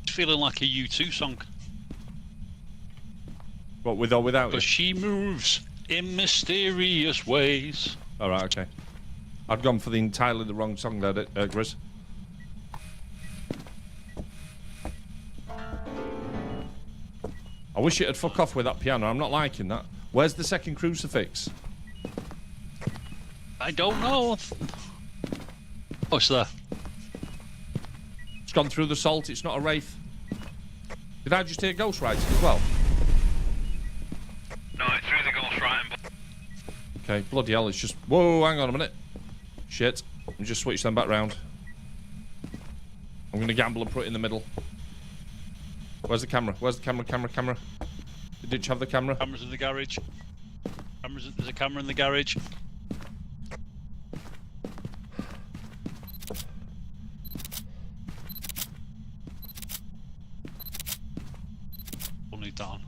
Feeling like a U2 song. What, with or without Because you? she moves in mysterious ways. Alright, okay. I'd gone for the entirely the wrong song there, Grizz. I wish it'd fuck off with that piano. I'm not liking that. Where's the second crucifix? I don't know. Oh, it's there. It's gone through the salt. It's not a wraith. Did I just hear ghost writing as well? No, it threw the ghost writing. Okay, bloody hell, it's just... Whoa, hang on a minute. Shit. Let me just switch them back round. I'm going to gamble and put it in the middle. Where's the camera? Where's the camera? Camera. Did you have the camera? Camera's in the garage. There's a camera in the garage. We'll need that on.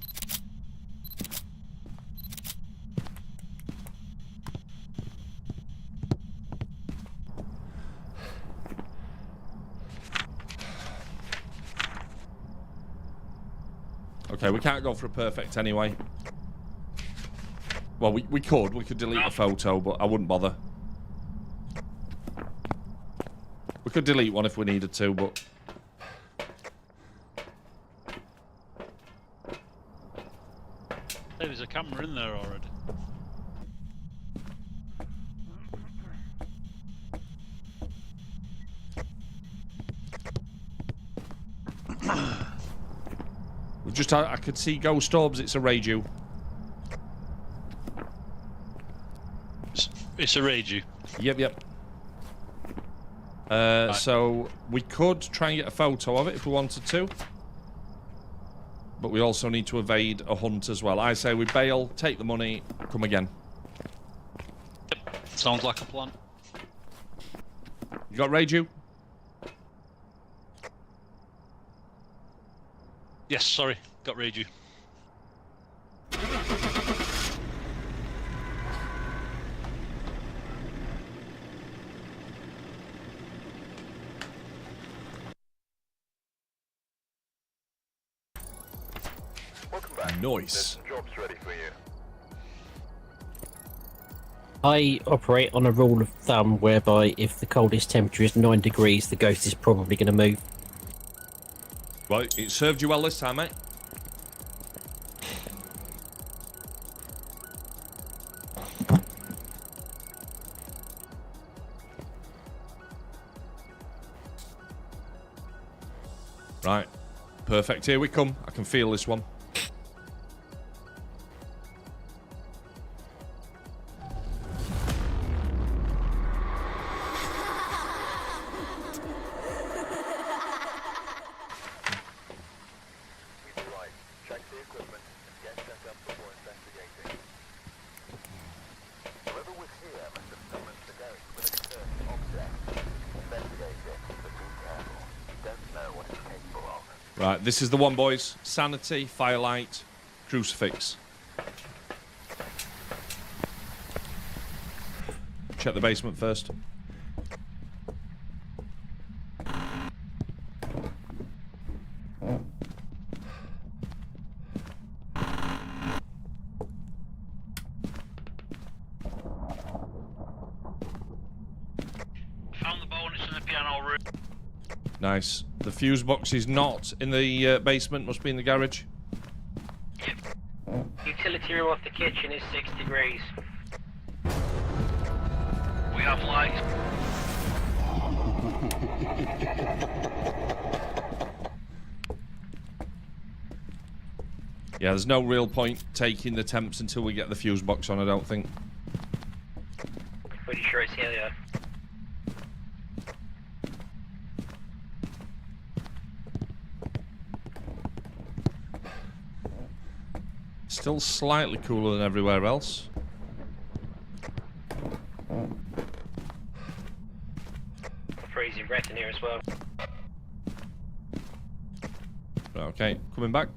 Okay, we can't go for a perfect anyway. Well, we could delete the photo, but I wouldn't bother. We could delete one if we needed to, but... There's a camera in there already. We've just I could see ghost orbs. It's a radio. It's a radio. Yep. So we could try and get a photo of it if we wanted to. But we also need to evade a hunt as well. I say we bail, take the money, come again. Yep. Sounds like a plan. You got radio? Yes, sorry. Got radio. Welcome back. There's Nice. some jobs ready for you. I operate on a rule of thumb whereby if the coldest temperature is 9 degrees, the ghost is probably going to move. Well, it served you well this time, mate. Right. Perfect. Here we come. I can feel this one. We've arrived. Check the equipment and get set up before investigating. Whoever was here must have summoned the ghost with a cursed object. Investigate it, but be careful. You don't know what it's capable of. Right. This is the one, boys. Sanity, firelight, crucifix. Check the basement first. Found the bone, it's in the piano room. Nice. The fuse box is not in the basement. Must be in the garage. Utility room off the kitchen is 6 degrees. We have light. Yeah, there's no real point taking the temps until we get the fuse box on, I don't think. Pretty sure it's here, yeah. Still slightly cooler than everywhere else. Freezing breath in here as well. Okay, coming back.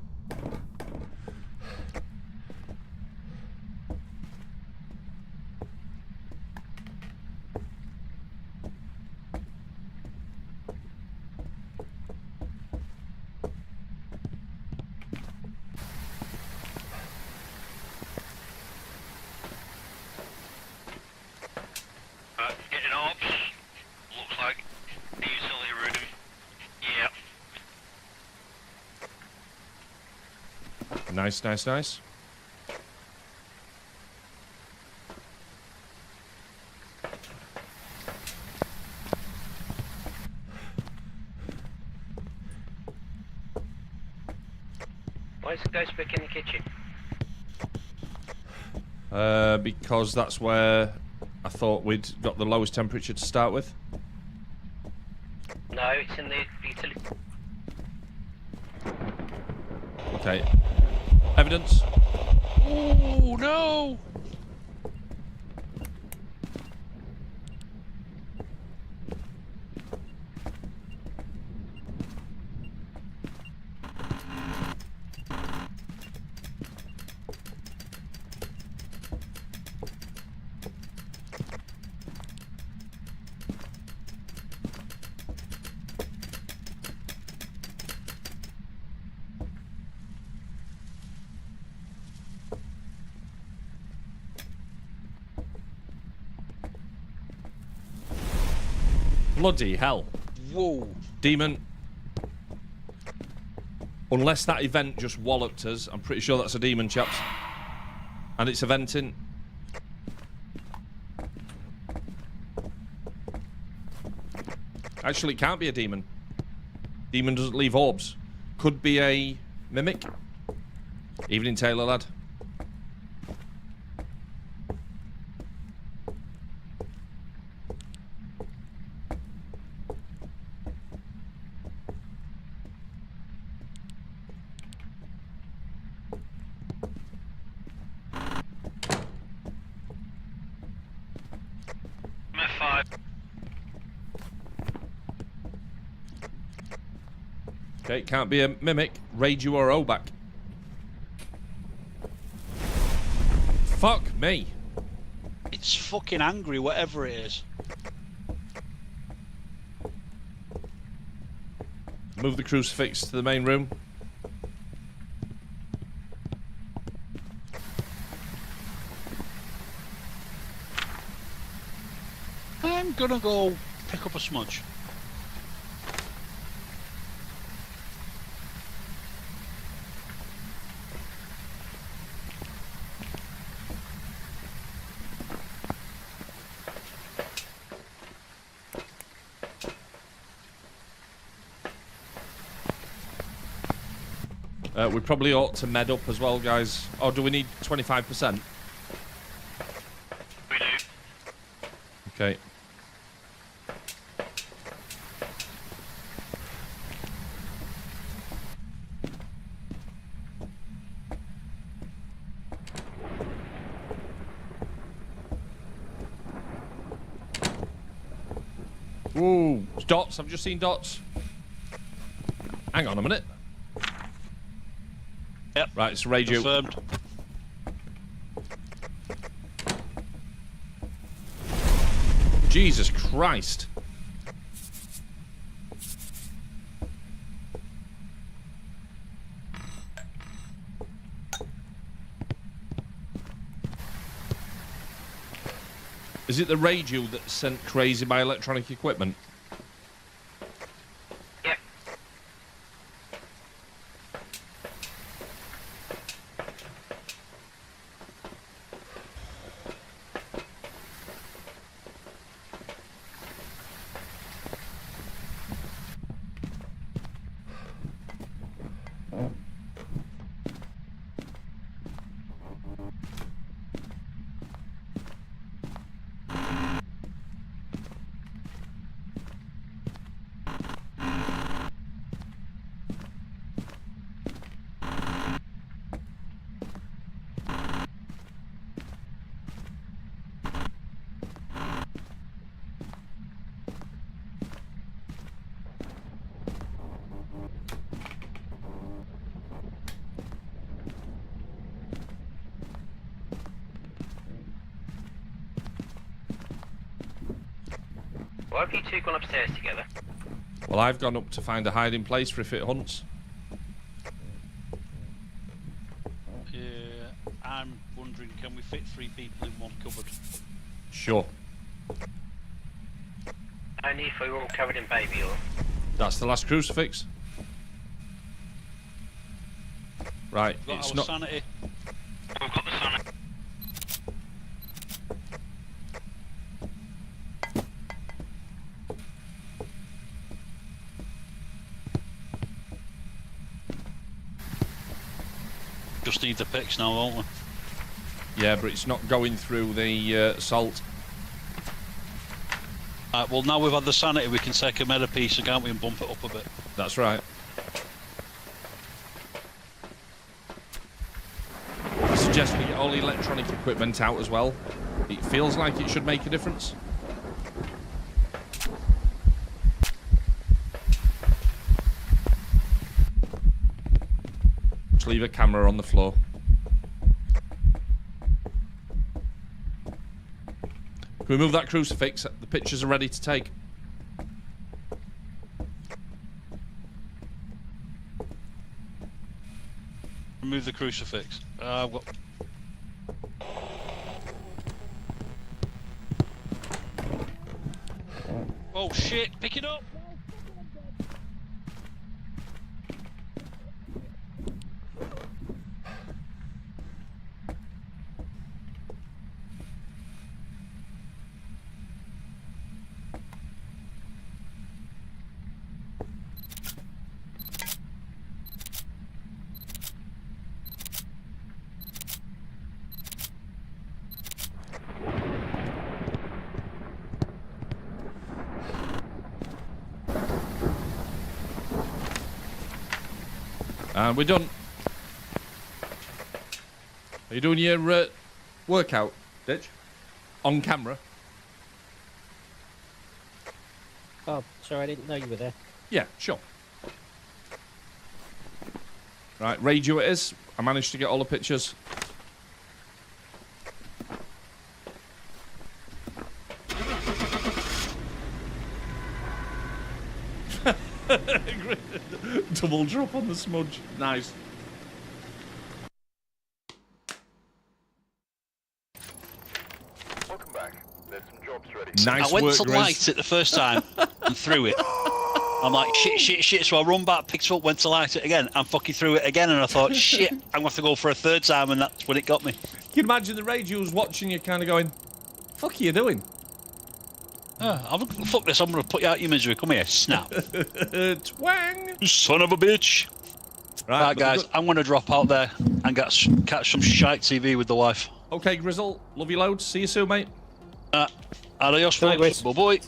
Getting ops. Looks like the utility room. Yeah. Nice. Why is the ghost book in the kitchen? Because that's where I thought we'd got the lowest temperature to start with. No, it's in the utility. Okay. Evidence. Oh no! Bloody hell. Whoa. Demon. Unless that event just walloped us, I'm pretty sure that's a demon, chaps. And it's eventing. Actually, it can't be a demon. Demon doesn't leave orbs. Could be a mimic. Evening, Taylor, lad. I'm at 5. Okay, can't be a mimic. Raid you or O back. Fuck me. It's fucking angry, whatever it is. Move the crucifix to the main room. I'm gonna go pick up a smudge. We probably ought to med up as well, guys. Or do we need 25%? We do. Okay. Ooh, it's dots. I've just seen dots. Hang on a minute. Yep. Right, it's radio. Confirmed. Jesus Christ. Is it the radio that's sent crazy by electronic equipment? Yep. Why have you two gone upstairs together? Well, I've gone up to find a hiding place for if it hunts. I'm wondering, can we fit 3 people in one cupboard? Sure. Only if we were all covered in baby oil. That's the last crucifix. Right, Got it's our not... sanity. We've got the sun. Just need the picks now, won't we? Yeah, but it's not going through the salt. Well, now we've had the sanity, we can take a meta piece, can't we, and bump it up a bit. That's right. I suggest we get all the electronic equipment out as well. It feels like it should make a difference. Just leave a camera on the floor. Can we move that crucifix? The pictures are ready to take. Remove the crucifix. I've got... Oh shit, pick it up! And we're done. Are you doing your workout, Ditch? On camera? Oh, sorry, I didn't know you were there. Yeah, sure. Right, radio it is. I managed to get all the pictures. Double drop on the smudge. Nice. Welcome back. There's some jobs ready. Nice I went work, to Grizz. light it the first time and threw it. I'm like, shit. So I run back, picked it up, went to light it again, and fucking threw it again. And I thought, shit, I'm going to have to go for a third time, and that's when it got me. You can imagine the radio's watching you kind of going, fuck are you doing? Fuck this, I'm going to put you out your misery. Come here, snap. Twang! You son of a bitch. Right, guys, I'm going to drop out there and catch some shite TV with the wife. Okay, Grizzle. Love you loads. See you soon, mate. Adios, Good night, folks. Grizz. Bye-bye.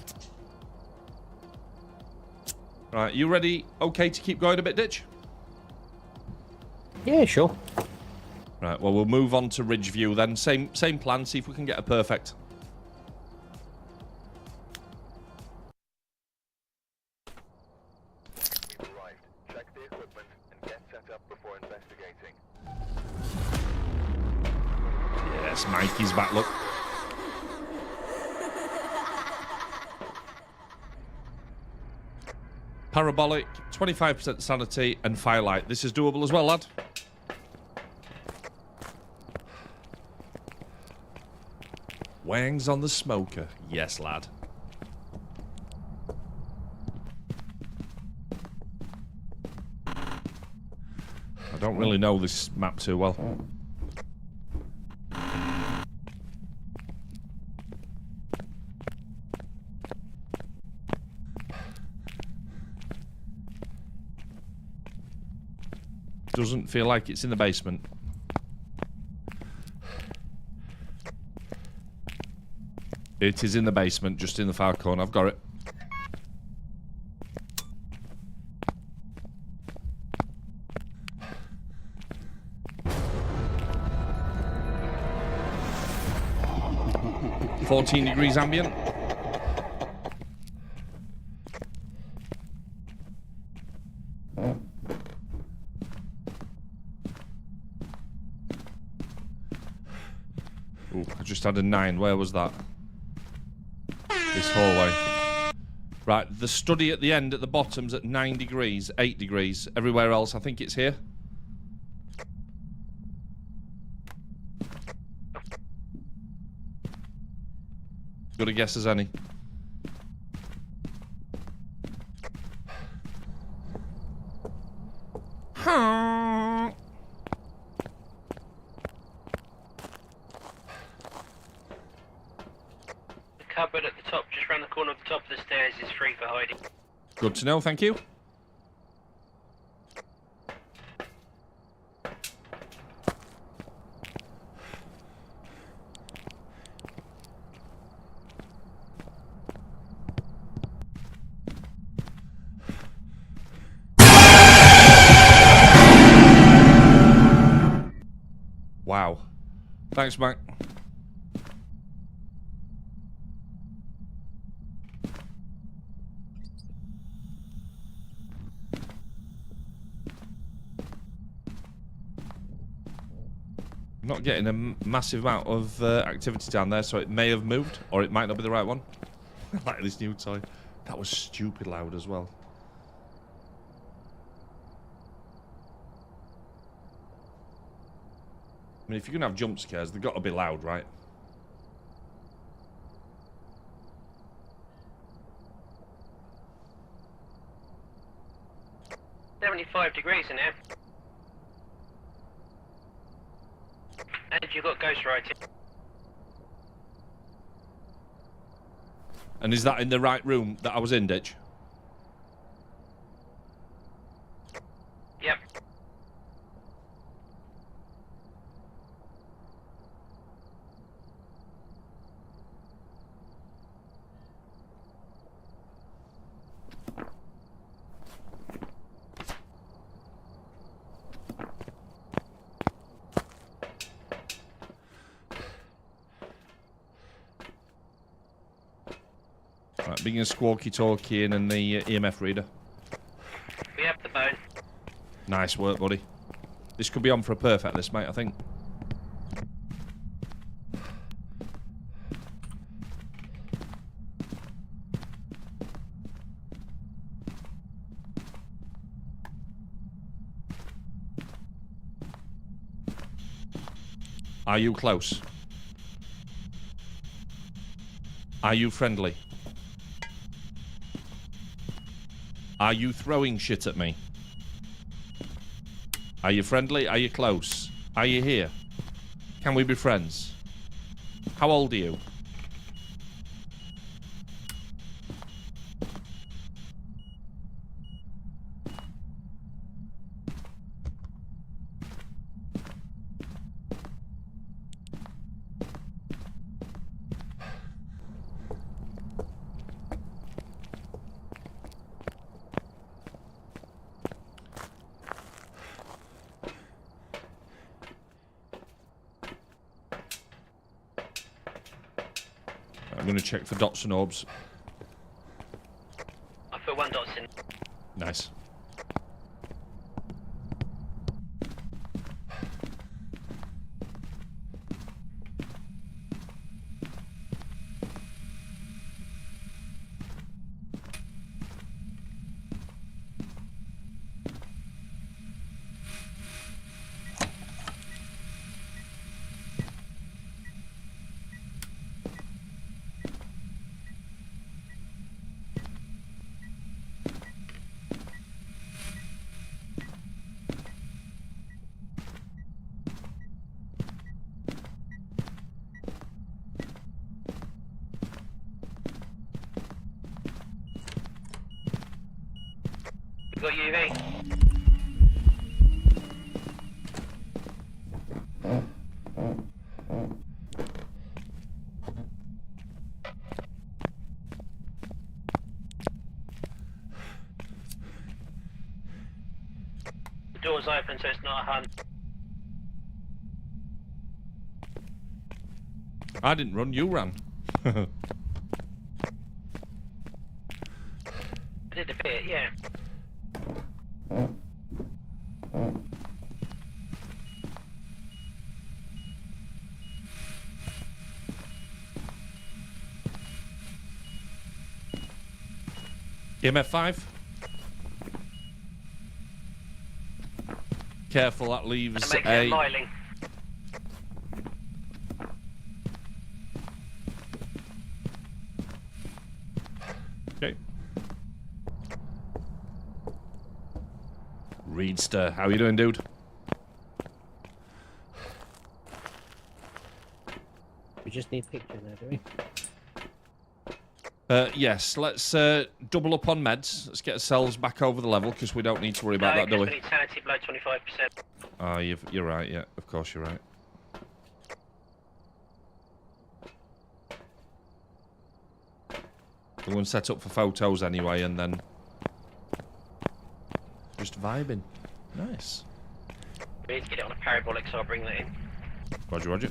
Right, you ready? Okay to keep going a bit, Ditch? Yeah, sure. Right, well, we'll move on to Ridgeview then. Same plan, see if we can get a perfect. We've arrived. Check the equipment and get set up before investigating. Yes, Mikey's back, look. Parabolic, 25% sanity, and firelight. This is doable as well, lad. Wangs on the smoker. Yes, lad. I don't really know this map too well. Doesn't feel like it's in the basement. It is in the basement, just in the far corner. I've got it. (14 degrees ambient). Ooh, I just had a 9. Where was that? This hallway. Right, the study at the end, at the bottom's at 9 degrees, 8 degrees. Everywhere else, I think it's here. Got a guess as any. The cupboard at the top, just round the corner of the top of the stairs, is free for hiding. Good to know, thank you. Wow. Thanks, Mike. I'm not getting a massive amount of activity down there, so it may have moved, or it might not be the right one. I like this new toy. That was stupid loud as well. I mean, if you're going to have jump scares, they've got to be loud, right? $75 degrees in here. And you've got ghostwriting. And is that in the right room that I was in, Ditch? Yep. bring your walkie-talkie in and the EMF reader. We have the bone. Nice work, buddy. This could be on for a perfect list, mate, I think. Are you close? Are you friendly? Are you throwing shit at me? Are you friendly? Are you close? Are you here? Can we be friends? How old are you? I'm going to check for dots and orbs. I put 1 dots in. Nice. You got UV? The door's open, so it's not a hunt. I didn't run, you ran. I did a bit, yeah. EMF 5. Careful, that leaves That makes it a... miling. Okay. Reedster, how you doing, dude? We just need pictures now, do we? Yes, let's double up on meds. Let's get ourselves back over the level, because we don't need to worry about that, do we we? need sanity below 25%. Oh, you're right, yeah. Of course you're right. We're going to set up for photos anyway, and then... just vibing. Nice. We need to get it on a parabolic, so I'll bring that in. Roger, roger.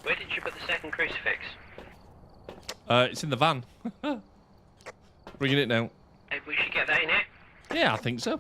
Where did you put the second crucifix? It's in the van. Bringing it now. Maybe we should get that in here. Yeah, I think so.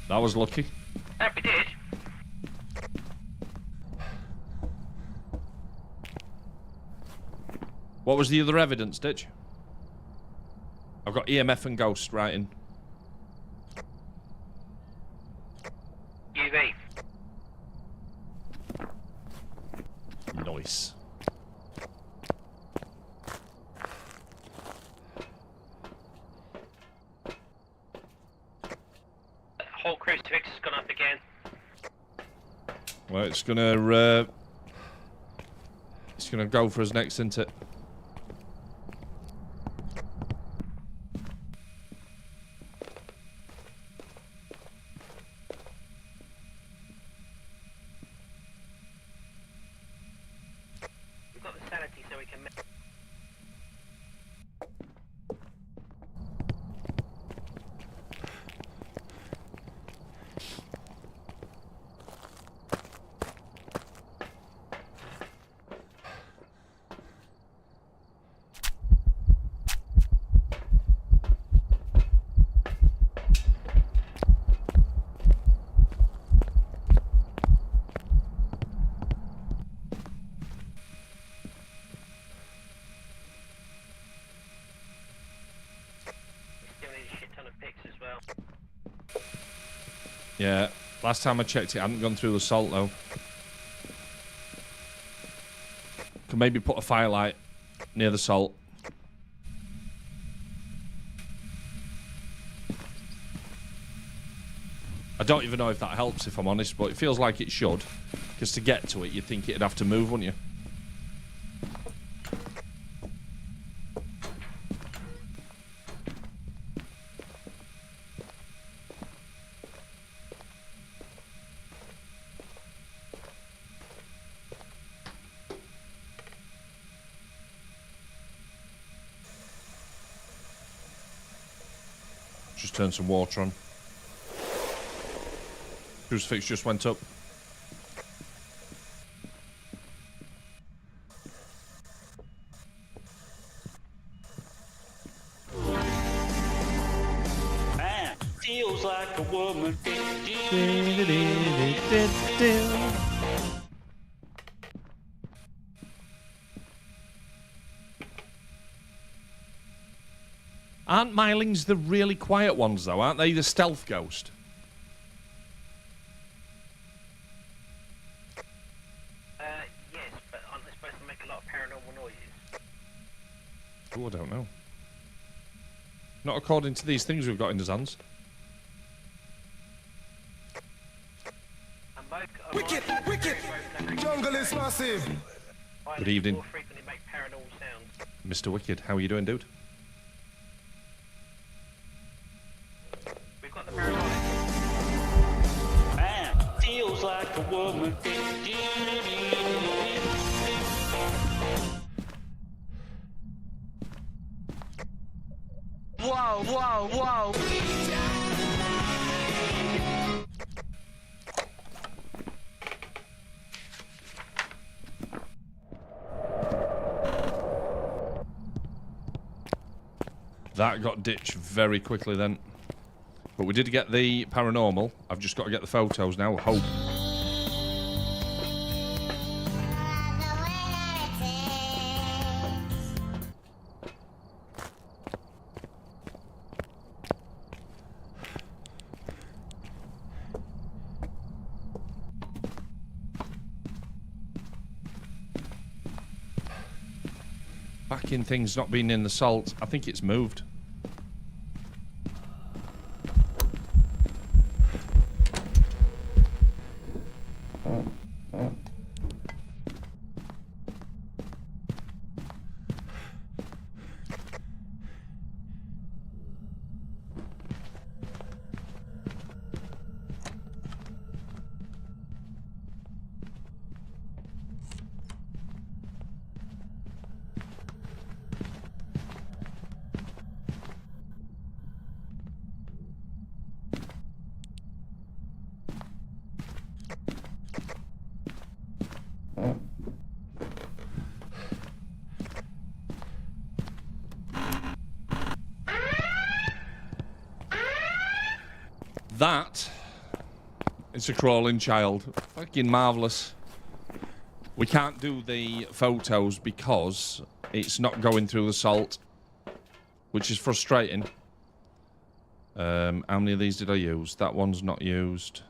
That was lucky. That we did. What was the other evidence, Ditch? I've got EMF and ghost writing. UV. Nice. Whole crucifix has gone up again. Well, it's gonna go for us next, isn't it? We've got the sanity so we can. Yeah. Last time I checked, it hadn't gone through the salt though. Could maybe put a firelight near the salt. I don't even know if that helps, if I'm honest, but it feels like it should. Because to get to it, you'd think it'd have to move, wouldn't you? Just turn some water on. Crucifix just went up. Man, feels like a woman. Aren't Mylings the really quiet ones, though? Aren't they the stealth ghost? Yes, but aren't they supposed to make a lot of paranormal noises? Oh, I don't know. Not according to these things we've got in his hands. Wicked, wicked. Jungle is massive. Good evening. More frequently make paranormal sounds. Mr. Wicked, how are you doing, dude? We've got the paranormal. Man, feels like a woman. Whoa, whoa, whoa. That got ditched very quickly then. But we did get the paranormal. I've just got to get the photos now. Hope. Back in things not being in the salt. I think it's moved. That is a crawling child. Fucking marvellous. We can't do the photos because it's not going through the salt. which is frustrating. How many of these did I use? That one's not used.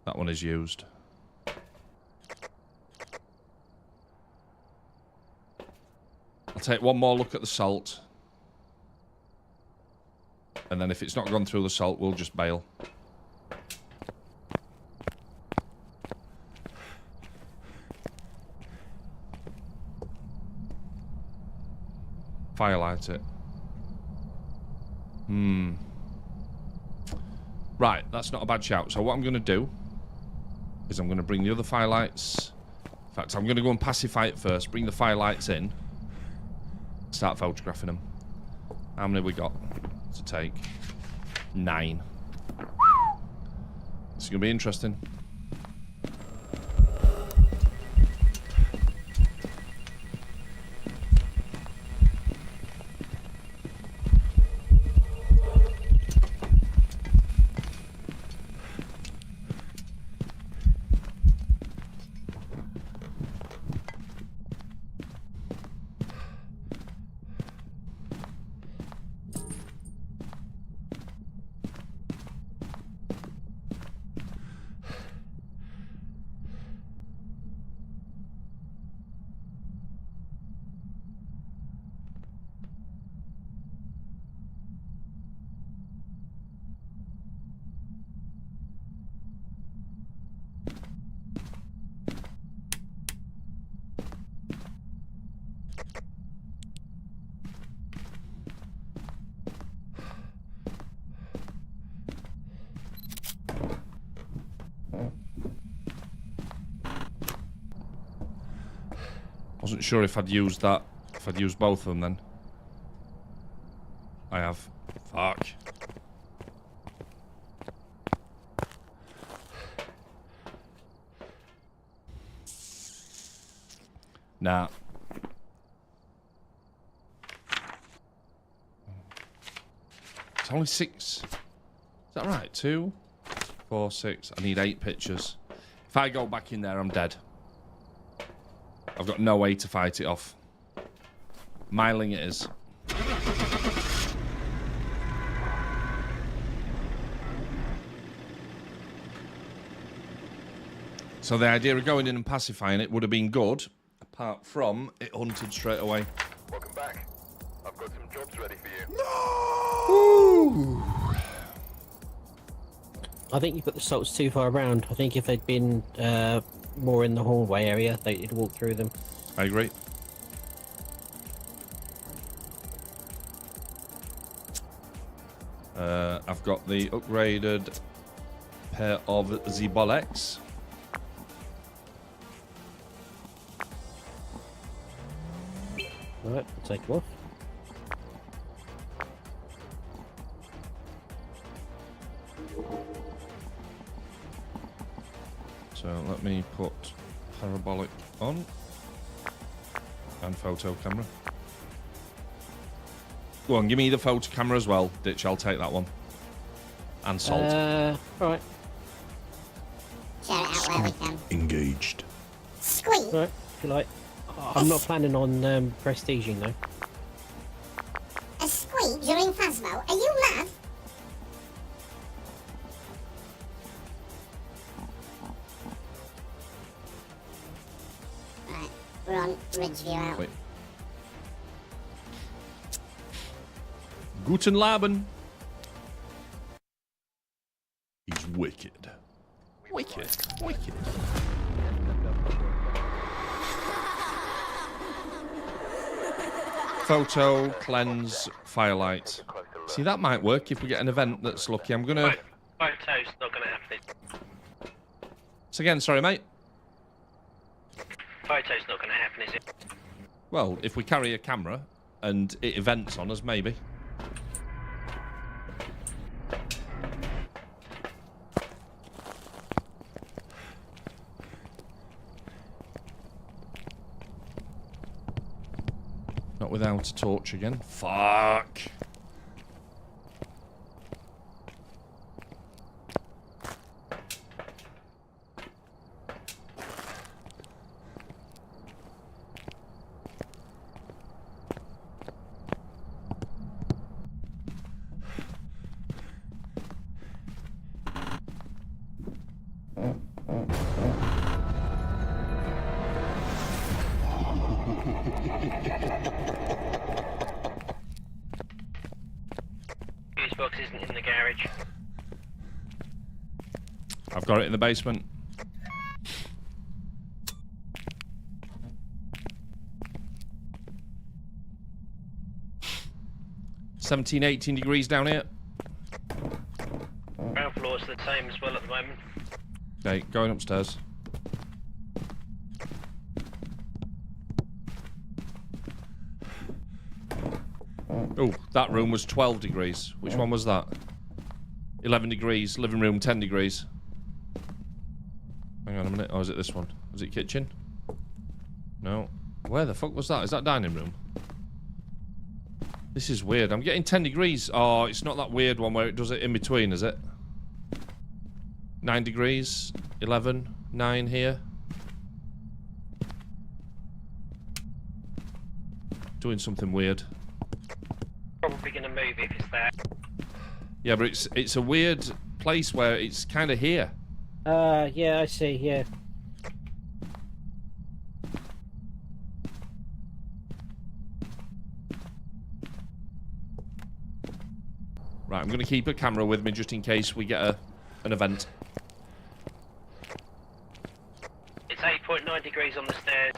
That one is used. I'll take one more look at the salt. And then if it's not gone through the salt, we'll just bail. Firelight it. Right, that's not a bad shout. So what I'm going to do is I'm going to bring the other firelights. In fact, I'm going to go and pacify it first. Bring the firelights in. Start photographing them. How many have we got to take? 9. This is going to be interesting. Wasn't sure if I'd used that. If I'd used both of them then. I have. Fuck. Nah. It's only 6. Is that right? 2, 4, 6. I need 8 pictures. If I go back in there, I'm dead. I've got no way to fight it off. Miling it is. So the idea of going in and pacifying it would have been good, apart from it hunted straight away. Welcome back. I've got some jobs ready for you. Ooh. I think you put the salts too far around. I think if they'd been more in the hallway area, they'd walk through them. I agree. I've got the upgraded pair of Zibolex. Alright, I'll take them off. So let me put parabolic on and photo camera. Go on, give me the photo camera as well, Ditch. I'll take that one. And salt. Alright. Share it out where we can. Engaged. Squeak! Alright, if you like. I'm not planning on prestiging though. A squeak during Phasmo? Are you mad? Right, we're on Ridgeview out. Wait. Guten Laben. He's wicked. Wicked. Wicked. Photo, cleanse, firelight. See, that might work if we get an event that's lucky. I'm gonna... Photo's not gonna happen. So again, sorry, mate. Photo's not gonna happen, is it? Well, if we carry a camera and it events on us, maybe. Not without a torch again. Fuck. isn't in the garage. I've got it in the basement. $17, 18 degrees down here. Ground floor's the same as well at the moment. Okay, going upstairs. Oh, that room was 12 degrees. Which one was that? 11 degrees. Living room, 10 degrees. Hang on a minute. Oh, is it this one? Was it kitchen? No. Where the fuck was that? Is that dining room? This is weird. I'm getting 10 degrees. Oh, it's not that weird one where it does it in between, is it? 9 degrees. 11. 9 here. Doing something weird. Probably going to move if it's there. Yeah, but it's a weird place where it's kind of here. Yeah, I see, yeah. Right, I'm going to keep a camera with me just in case we get an event. It's 8.9 degrees on the stairs.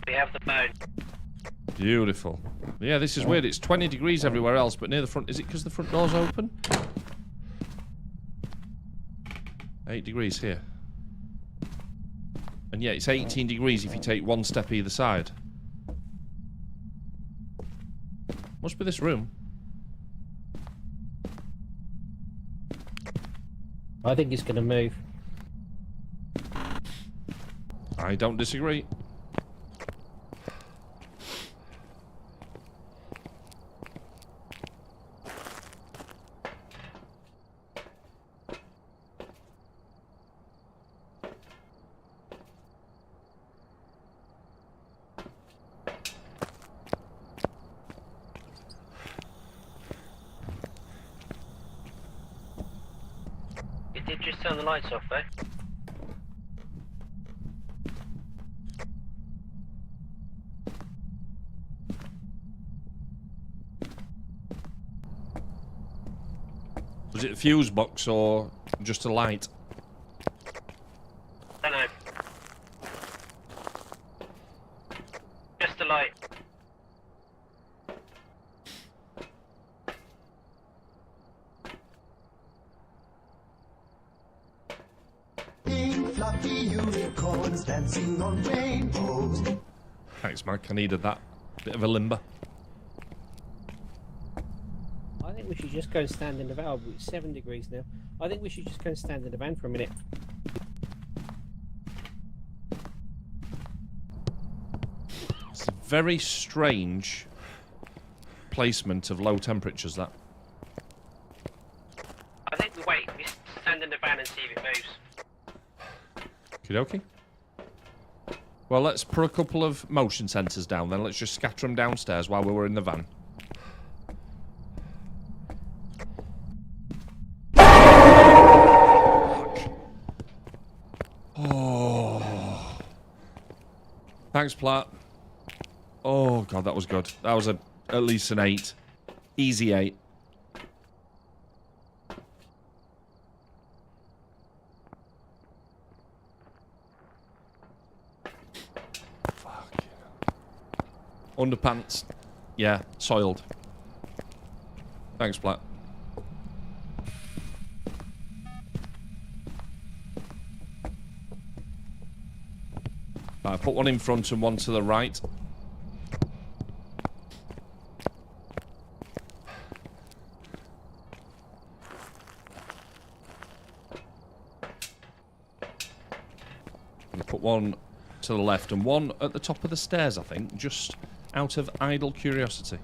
We have the phone. Beautiful. Yeah, this is weird. It's 20 degrees everywhere else, but near the front... Is it because the front door's open? 8 degrees here. And yeah, it's 18 degrees if you take one step either side. Must be this room. I think it's going to move. I don't disagree. It did just turn the lights off though. Was it a fuse box or just a light? Don't know. Just a light. Pink fluffy unicorns dancing on rainbows. Thanks, Mike. I needed that. Bit of a limber. I think we should just go and stand in the van. Oh, it's 7 degrees now. I think we should just go and stand in the van for a minute. It's a very strange placement of low temperatures, that. I think we wait. We stand in the van and see if it moves. Okie dokie. Well, let's put a couple of motion sensors down then. Let's just scatter them downstairs while we were in the van. Oh. Thanks, Platt. Oh, God, that was good. That was at least an 8. Easy 8. Underpants. Yeah, soiled. Thanks, Platt. I put one in front and one to the right. And put one to the left and one at the top of the stairs, I think, just out of idle curiosity.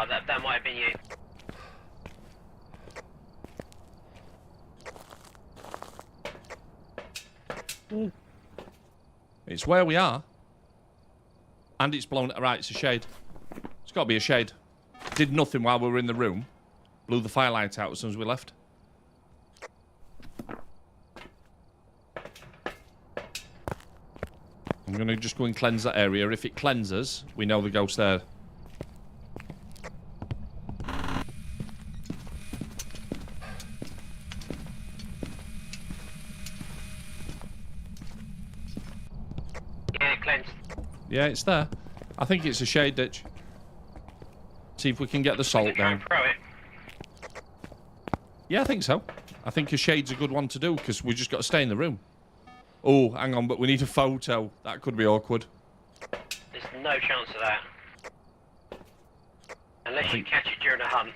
Oh, that might have been you. It's where we are. And it's blown... Right, it's a shade. It's got to be a shade. Did nothing while we were in the room. Blew the firelight out as soon as we left. I'm going to just go and cleanse that area. If it cleanses, we know the ghost's there. Yeah, cleansed. Yeah, it's there. I think it's a shade ditch. See if we can get the salt Try down. and throw it. Yeah, I think so. I think a shade's a good one to do because we just got to stay in the room. Oh, hang on, but we need a photo. That could be awkward. There's no chance of that. Unless you catch it during a hunt.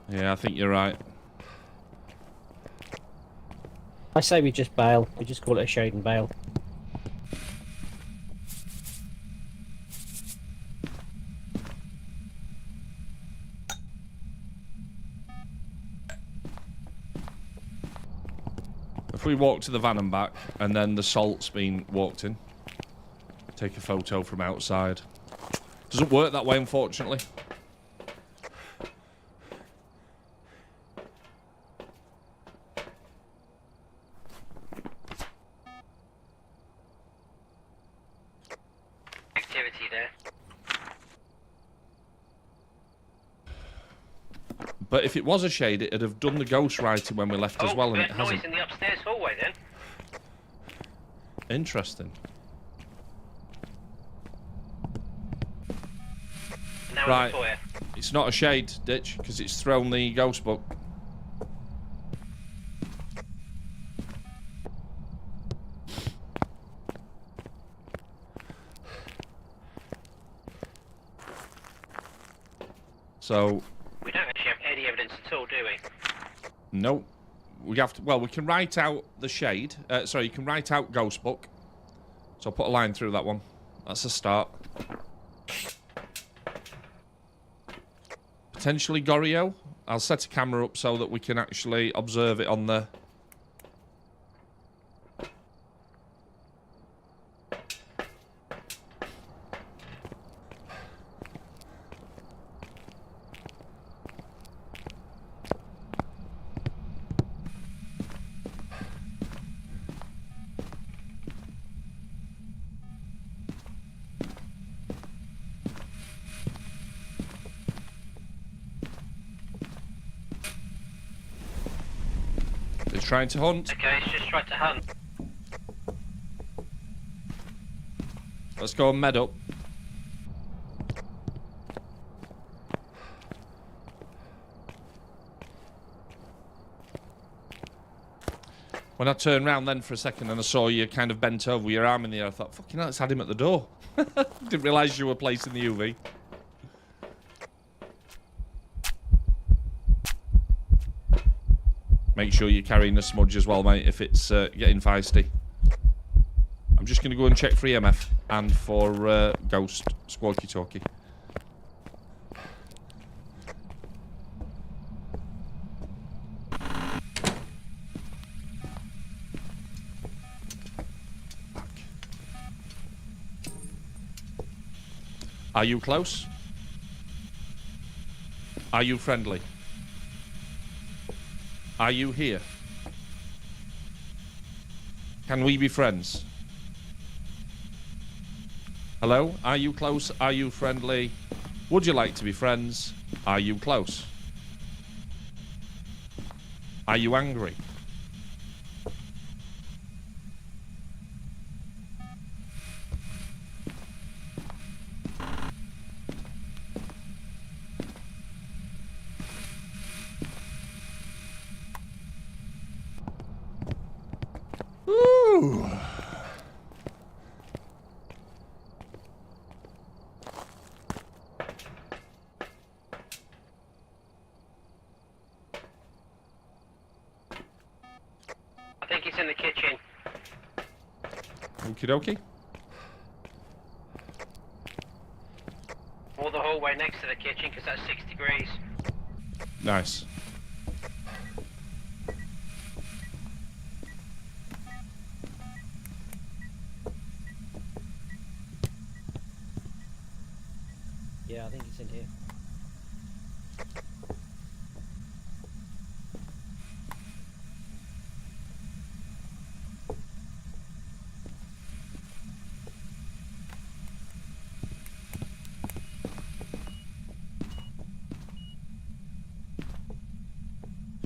Yeah, I think you're right. I say we just bail. We just call it a shade and bail. If we walk to the van and back, and then the salt's been walked in, take a photo from outside. Doesn't work that way, unfortunately. Activity there. But if it was a shade, it'd have done the ghost writing when we left as well, and it noise hasn't. in the upstairs hallway then. Interesting. Now Right. in the foyer. It's not a shade ditch because it's thrown the ghost book. So, We don't actually have any evidence at all, do we? no. We have to, well, we can write out the shade. Sorry, you can write out ghost book. So I'll put a line through that one. That's a start. Potentially Goryo. I'll set a camera up so that we can actually observe it on the... It's trying to hunt. Okay, it's just tried to hunt. Let's go and med up. When I turned round then for a second and I saw you kind of bent over with your arm in the air, I thought, fucking hell, let's had him at the door. Didn't realise you were placing the UV. Make sure you're carrying a smudge as well, mate, if it's getting feisty. I'm just going to go and check for EMF and for ghost squawky talkie. Are you close? Are you friendly? Are you here? Can we be friends? Hello? Are you close? Are you friendly? Would you like to be friends? Are you close? Are you angry? Ooh. I think it's in the kitchen. Okie dokie. Or the hallway next to the kitchen, because that's 6 degrees. Nice. Yeah, I think it's in here.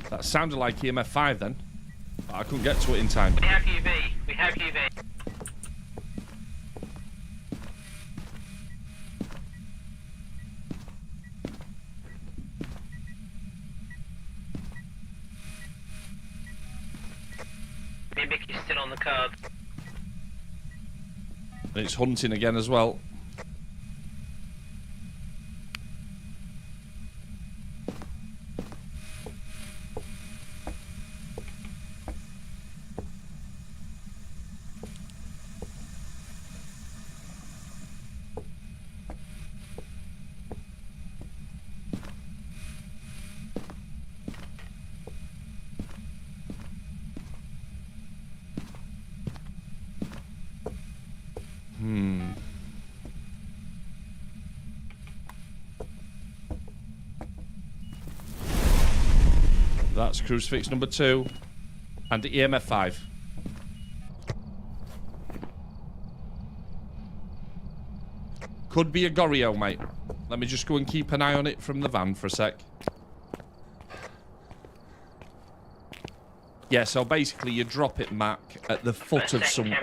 That sounded like EMF 5 then. But I couldn't get to it in time. We have UV. We have UV. Mimic is still on the card. And it's hunting again as well. That's crucifix number 2. And the EMF 5. Could be a Goryo, mate. Let me just go and keep an eye on it from the van for a sec. Yeah, so basically you drop it, Mac, at the foot of some...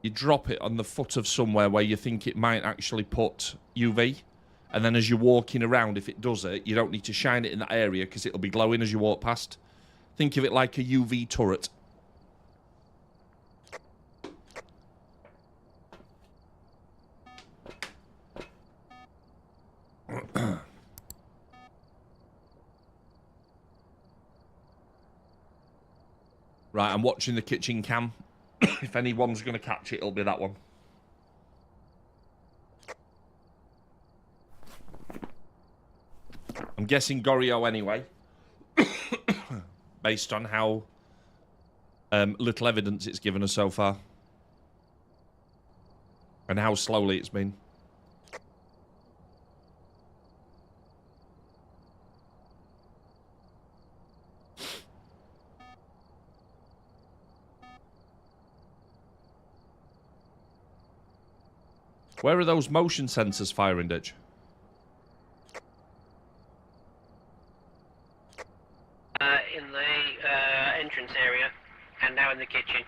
You drop it on the foot of somewhere where you think it might actually put UV. And then as you're walking around, if it does it, you don't need to shine it in that area because it'll be glowing as you walk past. Think of it like a UV turret. Right, I'm watching the kitchen cam. If anyone's going to catch it, it'll be that one. I'm guessing Goryo anyway. Based on how little evidence it's given us so far. And how slowly it's been. Where are those motion sensors firing, Ditch? In the entrance area, and now in the kitchen.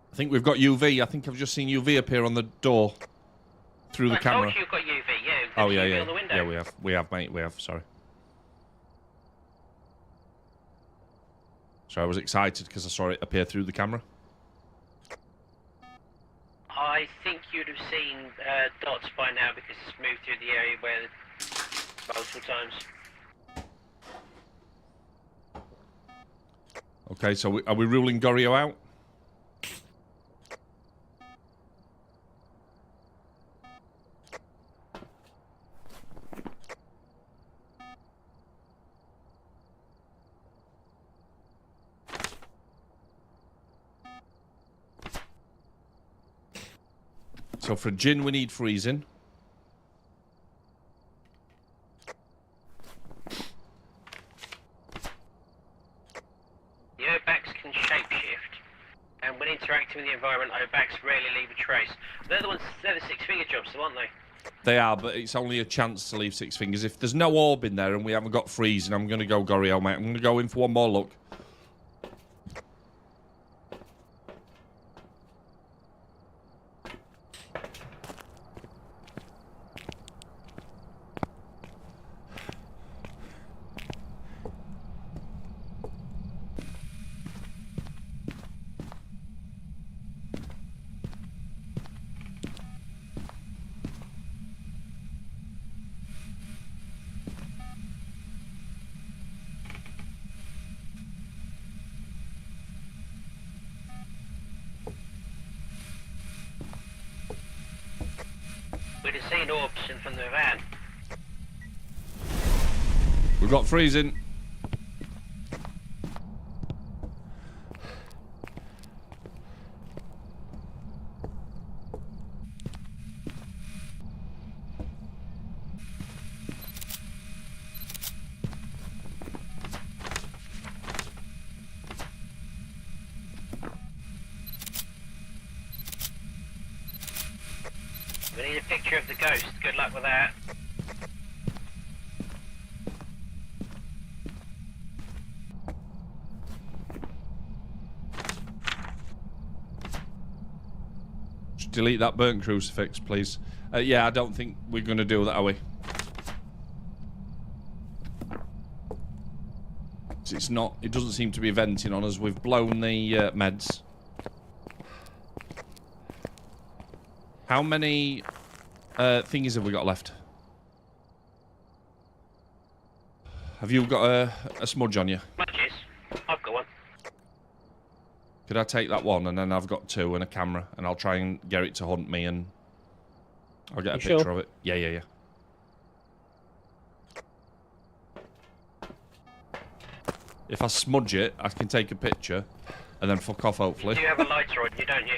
I think we've got UV. I think I've just seen UV appear on the door through the camera. I told you you've got UV, yeah. Oh, yeah, UV yeah. on the window. Yeah, we have. We have, mate. We have. Sorry. So I was excited because I saw it appear through the camera. I think you'd have seen dots by now because it's moved through the area where multiple times. Okay, so are we ruling Goryo out? So for gin, we need freezing. The Obacs can shapeshift, and when interacting with the environment, Obacs rarely leave a trace. They're the six-finger jobs, though, aren't they? They are, but it's only a chance to leave 6 fingers. If there's no orb in there and we haven't got freezing, I'm going to go Goryo, mate. I'm going to go in for one more look. seen orbs in front of the van. We've got freezing. We need a picture of the ghost. Good luck with that. Just delete that burnt crucifix, please. Yeah, I don't think we're going to do that, are we? It's not. It doesn't seem to be venting on us. We've blown the meds. How many thingies have we got left? Have you got a smudge on you? Smudges? I've got one. Could I take that one and then I've got two and a camera and I'll try and get it to hunt me and I'll get a picture of it. Yeah. If I smudge it, I can take a picture and then fuck off, hopefully. You do have a lighter on you, don't you?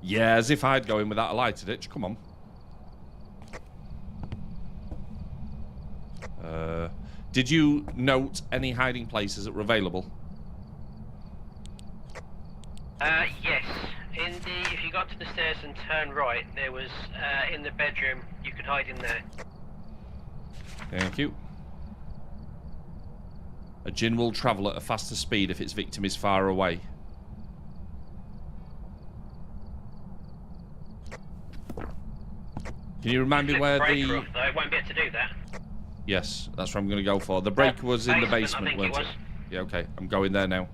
Yeah, as if I'd go in without a lighted it. Come on. Did you note any hiding places that were available? Yes. If you got to the stairs and turn right, there was, in the bedroom, you could hide in there. Thank you. A djinn will travel at a faster speed if its victim is far away. Can you remind me where the... Roof, though, it won't be able to do that. Yes, that's what I'm going to go for. The break was in the basement, weren't it? Yeah, okay. I'm going there now.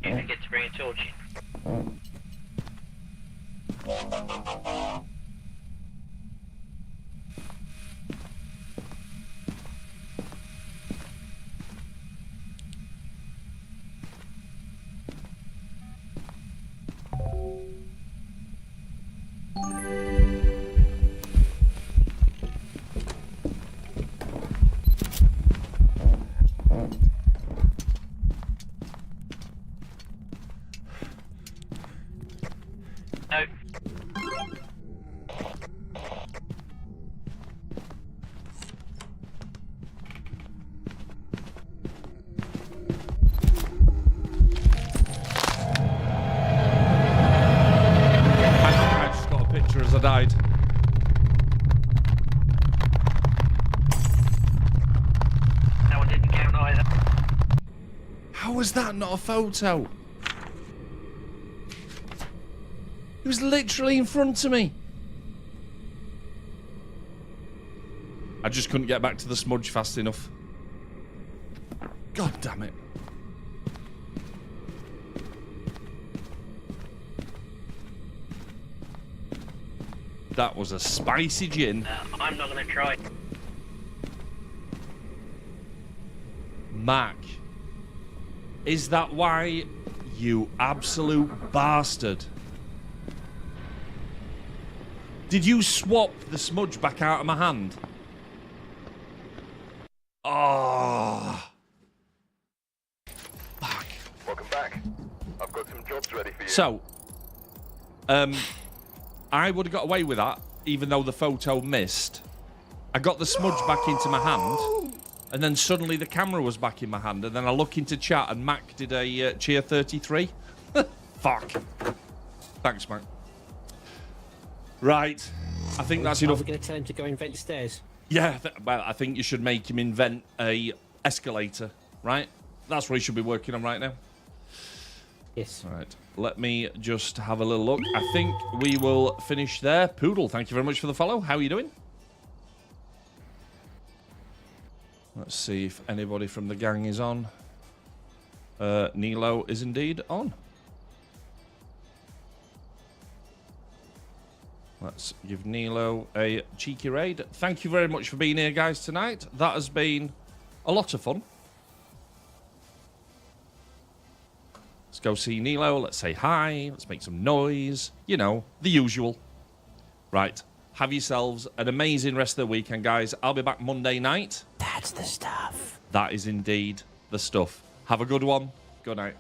You forget to bring a torch in. No. I just got a picture as I died. That one didn't count either. How was that not a photo? It was literally in front of me. I just couldn't get back to the smudge fast enough. God damn it. That was a spicy gin. I'm not going to try. Mac. Is that why, you absolute bastard? Did you swap the smudge back out of my hand? Oh. Fuck. Welcome back. I've got some jobs ready for you. So, I would have got away with that, even though the photo missed. I got the smudge back into my hand, and then suddenly the camera was back in my hand, and then I look into chat, and Mac did a cheer 33. Fuck. Thanks, Mac. Right. I think that's enough. We're going to tell him to go invent stairs. Yeah, well, I think you should make him invent a escalator, right? That's what he should be working on right now. Yes. All right. Let me just have a little look. I think we will finish there. Poodle, thank you very much for the follow. How are you doing? Let's see if anybody from the gang is on. Nilo is indeed on. Let's give Nilo a cheeky raid. Thank you very much for being here, guys, tonight. That has been a lot of fun. Let's go see Nilo. Let's say hi. Let's make some noise. You know, the usual. Right. Have yourselves an amazing rest of the weekend, guys. I'll be back Monday night. That's the stuff. That is indeed the stuff. Have a good one. Good night.